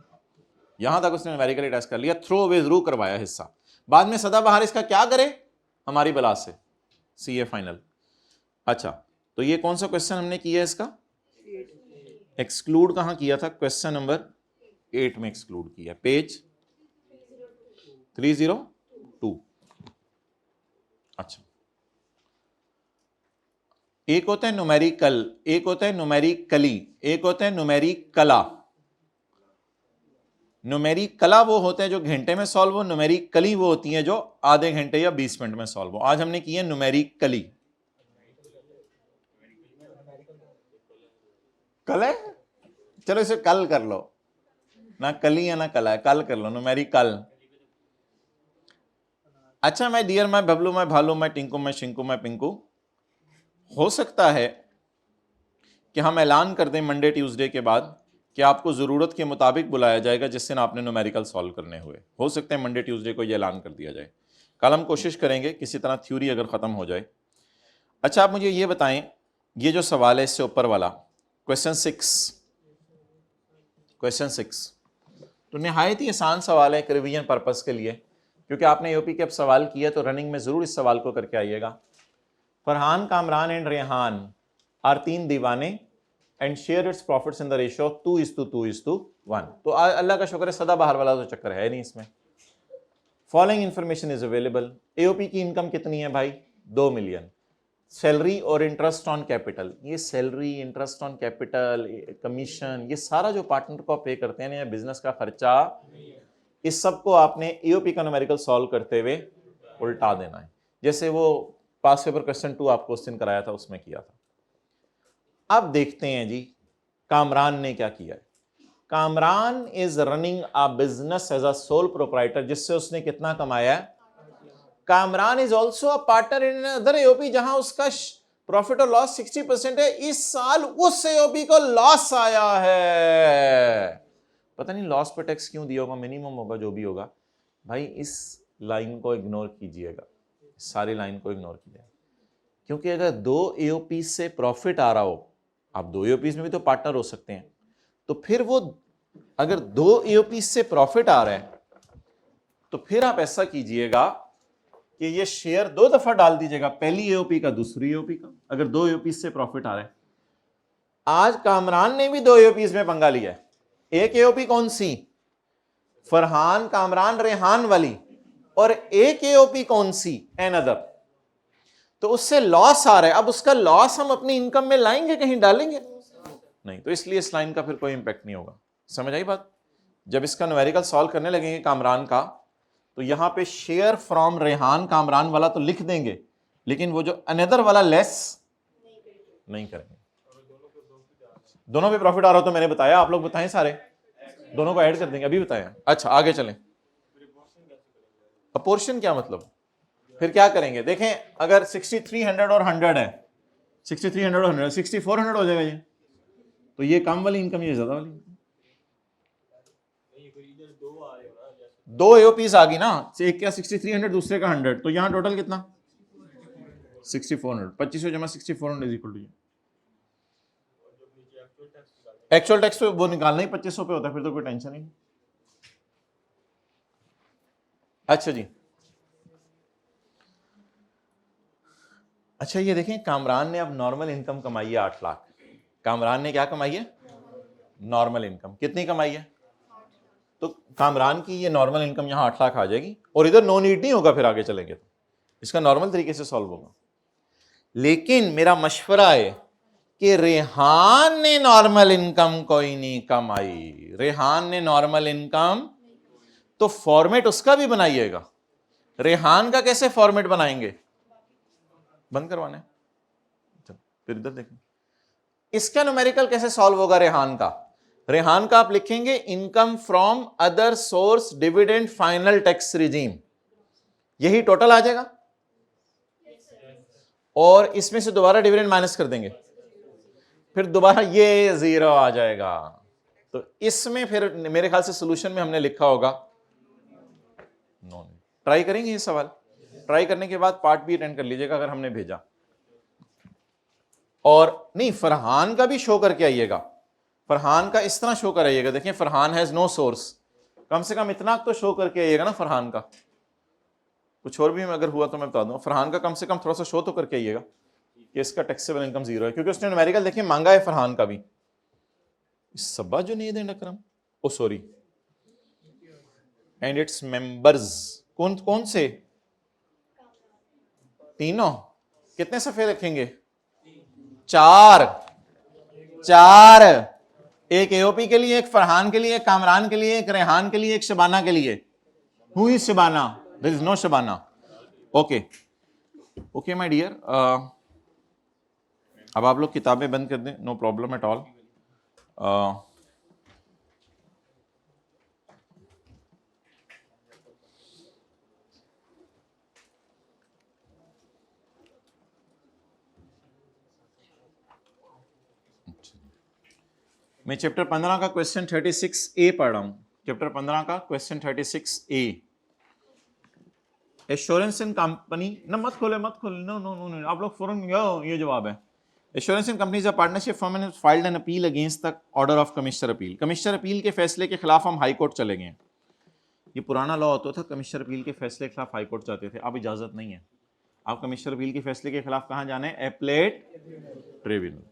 यहां तक उसने न्यूमेरिकली टेस्ट कर लिया, थ्रो अवे जरूर करवाया हिस्सा। बाद में सदाबहार इसका क्या करे? हमारी बला से सीए फाइनल। अच्छा, तो ये कौन सा क्वेश्चन हमने किया इसका? एक्सक्लूड कहां किया था? क्वेश्चन नंबर 8 में एक्सक्लूड किया, पेज 302। अच्छा, एक होता है न्यूमेरिकल, एक होता है न्यूमेरिकली, एक होता है न्यूमेरिकला। न्यूमेरिकला वो होते हैं जो घंटे में सॉल्व हो, न्यूमेरिकली वो होती हैं जो आधे घंटे या 20 मिनट में सॉल्व हो। आज हमने की है न्यूमेरिकली। कल है, चलो इसे कल कर लो ना, कली है ना कल है, कल कर लो न्यूमेरिकल। अच्छा मैं डियर, मैं बबलू, मैं भालू, मैं टिंकू, मैं शिंकू, मैं पिंकू, हो सकता है कि हम ऐलान कर दें मंडे ट्यूसडे के बाद कि आपको ज़रूरत के मुताबिक बुलाया जाएगा जिस दिन आपने न्यूमेरिकल सॉल्व करने हुए। हो सकता है मंडे ट्यूसडे को ये ऐलान कर दिया जाए। कल हम कोशिश करेंगे किसी तरह थ्योरी अगर ख़त्म हो जाए। अच्छा आप मुझे ये बताएं, ये जो सवाल है इससे ऊपर वाला क्वेश्चन 6 तो नहायत ही आसान सवाल है एक रिवीजन पर्पस के लिए, क्योंकि आपने यूपी के अब सवाल किया तो रनिंग में ज़रूर इस सवाल को करके आइएगा। फरहान, कामरान एंड रेहान आर 3 दीवाने and share its profits in the ratio 2:2:1। तो अल्लाह का शुक्र है सदाबहार वाला तो चक्कर है नहीं इसमें। Following information is available. AOP की इनकम कितनी है भाई? 2 मिलियन। सैलरी और इंटरेस्ट ऑन कैपिटल, ये salary, interest on capital, commission, ये सारा जो पार्टनर को पे करते हैं ना, बिजनेस का खर्चा, इस सब को आपने एओपी का न्यूमेरिकल सॉल्व करते हुए उल्टा देना है, जैसे वो पास पेपर क्वेश्चन 2 आपको उस दिन कराया था उसमें किया था। अब देखते हैं जी कामरान ने क्या किया है। Kamran is running a business as a sole proprietor, जिससे उसने कितना कमाया है? Kamran is also a partner in other AOP, जहां उसका प्रॉफिट और लॉस 60% है। इस साल उस एओपी को लॉस आया है, पता नहीं लॉस पर टैक्स क्यों दिया होगा, मिनिमम होगा जो भी होगा। भाई इस लाइन को इग्नोर कीजिएगा, सारी लाइन को इग्नोर कीजिएगा, क्योंकि अगर 2 एओपी से प्रॉफिट आ रहा हो, आप 2 एओपी में भी तो पार्टनर हो सकते हैं, तो फिर वो अगर 2 एओपी से प्रॉफिट आ रहा है तो फिर आप ऐसा कीजिएगा कि ये शेयर 2 दफा डाल दीजिएगा, पहली एओपी का, दूसरी एओपी का, अगर 2 एओपी से प्रॉफिट आ रहा है। आज कामरान ने भी 2 एओपी में पंगा लिया है। एक एओपी कौन सी? फरहान, कामरान, रेहान वाली, और एक एओपी कौन सी? अनदर। तो उससे लॉस आ रहा है, अब उसका लॉस हम अपनी इनकम में लाएंगे, कहीं डालेंगे नहीं, तो इसलिए इस लाइन का फिर कोई इंपैक्ट नहीं होगा। समझ आई बात? जब इसका न्यूमेरिकल सॉल्व करने लगेंगे कामरान का, तो यहां पे शेयर फ्रॉम रेहान कामरान वाला तो लिख देंगे, लेकिन वो जो अनदर वाला लेस नहीं करेंगे। दोनों पे प्रॉफिट आ रहा हो तो मैंने बताया, आप लोग बताएं सारे, दोनों को ऐड कर देंगे, अभी बताया। अच्छा आगे चलें। अपोर्शन क्या मतलब? फिर क्या करेंगे? देखें, अगर 6300 और 100 है, 6300 और 100, 6400 हो जाएगा ये, तो ये कम वाली इनकम, ये ज्यादा वाली इनकम। 2 एओपीज आ गई ना, एक क्या 6300, दूसरे का 100, तो यहां टोटल कितना? 6400। 2500 जमा 6400 is equal to, actual tax पे वो निकालना ही 2500 पे होता है, फिर तो कोई टेंशन नहीं। अच्छा जी, अच्छा ये देखें, कामरान ने अब नॉर्मल इनकम कमाई है 8 लाख। कामरान ने क्या कमाई है? Normal income. कितनी कमाई है? तो कामरान की ये नॉर्मल इनकम यहां 8 लाख आ जाएगी, और इधर नो नीड नहीं होगा, फिर आगे चलेंगे तो इसका नॉर्मल तरीके से सॉल्व होगा। लेकिन मेरा मशवरा है कि रेहान ने नॉर्मल इनकम कोई नहीं कमाई, रेहान ने नॉर्मल इनकम, तो फॉर्मेट उसका भी बनाइएगा। रेहान का कैसे फॉर्मेट बनाएंगे? बंद करवाने, फिर इधर देखें इसका न्यूमेरिकल कैसे सॉल्व होगा। रेहान का, रेहान का आप लिखेंगे income from other source dividend final tax regime, यही टोटल आ जाएगा, और इसमें से दोबारा डिविडेंड माइनस कर देंगे, फिर दोबारा ये 0 आ जाएगा। तो इसमें फिर मेरे ख्याल से सॉल्यूशन में हमने लिखा होगा नो। ट्राई करेंगे ये सवाल, ट्राई करने के बाद पार्ट भी अटेंड कर लीजिएगा अगर हमने भेजा, और नहीं फरहान का भी शो करके आइएगा। फरहान का इस तरह शो कराइएगा, देखिए फरहान हैज नो सोर्स, कम से कम इतना तो शो करके आइएगा ना फरहान का। कुछ और भी अगर हुआ तो मैं बता दूं, फरहान का कम से कम थोड़ा सा शो तो करके आइएगा कि इसका टैक्सेबल इनकम 0 है, क्योंकि उसने न्यूमेरिकल देखिए मांगा है फरहान का भी। सबा जो नहीं दें अकरम, ओ सॉरी, एंड इट्स मेंबर्स, कौन कौन से? तीनों। कितने सफे रखेंगे? 4। 4, एक एओपी के लिए, एक फरहान के लिए, एक कामरान के लिए, एक रेहान के लिए, एक शबाना के लिए। Who is Shabana? There is no Shabana. Okay okay my dear, अब आप लोग किताबें बंद कर दें, नो प्रॉब्लम एट ऑल। मैं चैप्टर 15 का क्वेश्चन 36A पढ़ रहा हूं। चैप्टर 15 का क्वेश्चन 36A। एश्योरेंस इन कंपनी ना, मत खोले नो नो नो नो, आप लोग फौरन ये जवाब है। Assurance in companies a partnership firm has filed an appeal against the order of commissioner appeal. Commissioner appeal के फैसले के खिलाफ हम हाई कोर्ट चले गए हैं। ये पुराना लॉ होता था, कमिश्नर अपील के फैसले के खिलाफ हाई कोर्ट जाते थे। अब इजाजत नहीं है, आप कमिश्नर अपील के फैसले के खिलाफ कहां जाना है? Appellate tribunal.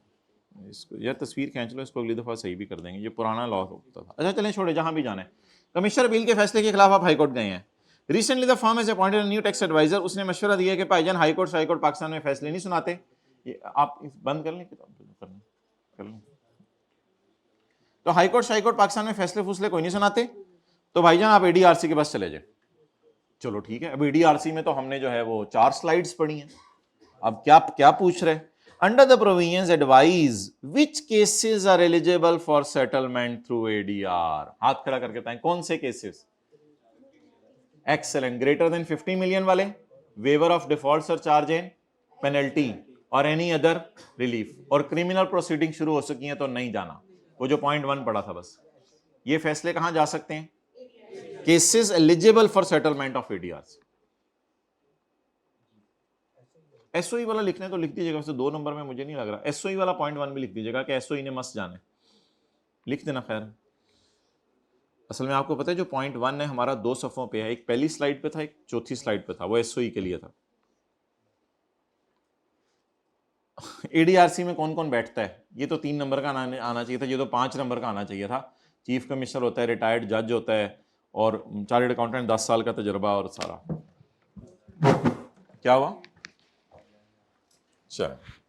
इसको यह तस्वीर खींच लो, इसको अगली दफा सही भी कर देंगे। ये पुराना लॉ होता था। अच्छा चलें, छोड़े, जहां भी जाना है। कमिश्नर अपील के फैसले के खिलाफ आप हाई कोर्ट गए हैं। Recently the firm has appointed a new tax adviser. उसने मशवरा दिया कि भाईजान हाई कोर्ट पाकिस्तान में फैसले नहीं सुनाते। ये आप बंद कर लें, कर लें। तो हाई कोर्ट पाकिस्तान में फैसले फूसले कोई नहीं सुनाते, तो भाईजान आप एडीआरसी के पास चले जाए। चलो ठीक है, अब एडीआरसी में तो हमने जो है वो 4 स्लाइड्स पढ़ी हैं। अब क्या क्या पूछ रहे? Under the provisions advise which cases are eligible for settlement through ADR. हाथ खड़ा करके बताएं कौन से cases? Excellent. Greater than 50 million वाले, waiver of default surcharge and penalty और एनी अदर रिलीफ, और क्रिमिनल प्रोसीडिंग शुरू हो सकी है तो नहीं जाना। वो जो पॉइंट 1 पढ़ा था बस। ये फैसले कहां जा सकते हैं? Cases eligible for settlement of ADR. SOE वाला लिखना है तो लिख दीजिएगा, वैसे 2 नंबर में मुझे नहीं लग रहा। एसओई वाला पॉइंट 1 भी लिख दीजिएगा कि एसओई ने मस्त जाने, लिख देना। खैर असल में आपको पता है जो पॉइंट 1 है हमारा 2 सफ़ों पे है, एक पहली स्लाइड पे था, एक चौथी स्लाइड पे था, वो एसओई के लिए था। एडीआरसी में कौन कौन बैठता है? ये तो 3 नंबर का आना चाहिए था, ये तो 5 नंबर का आना चाहिए था। चीफ कमिश्नर होता है, रिटायर्ड जज होता है, और चार्टर्ड अकाउंटेंट 10 साल का तजुर्बा और सारा। क्या हुआ? चलो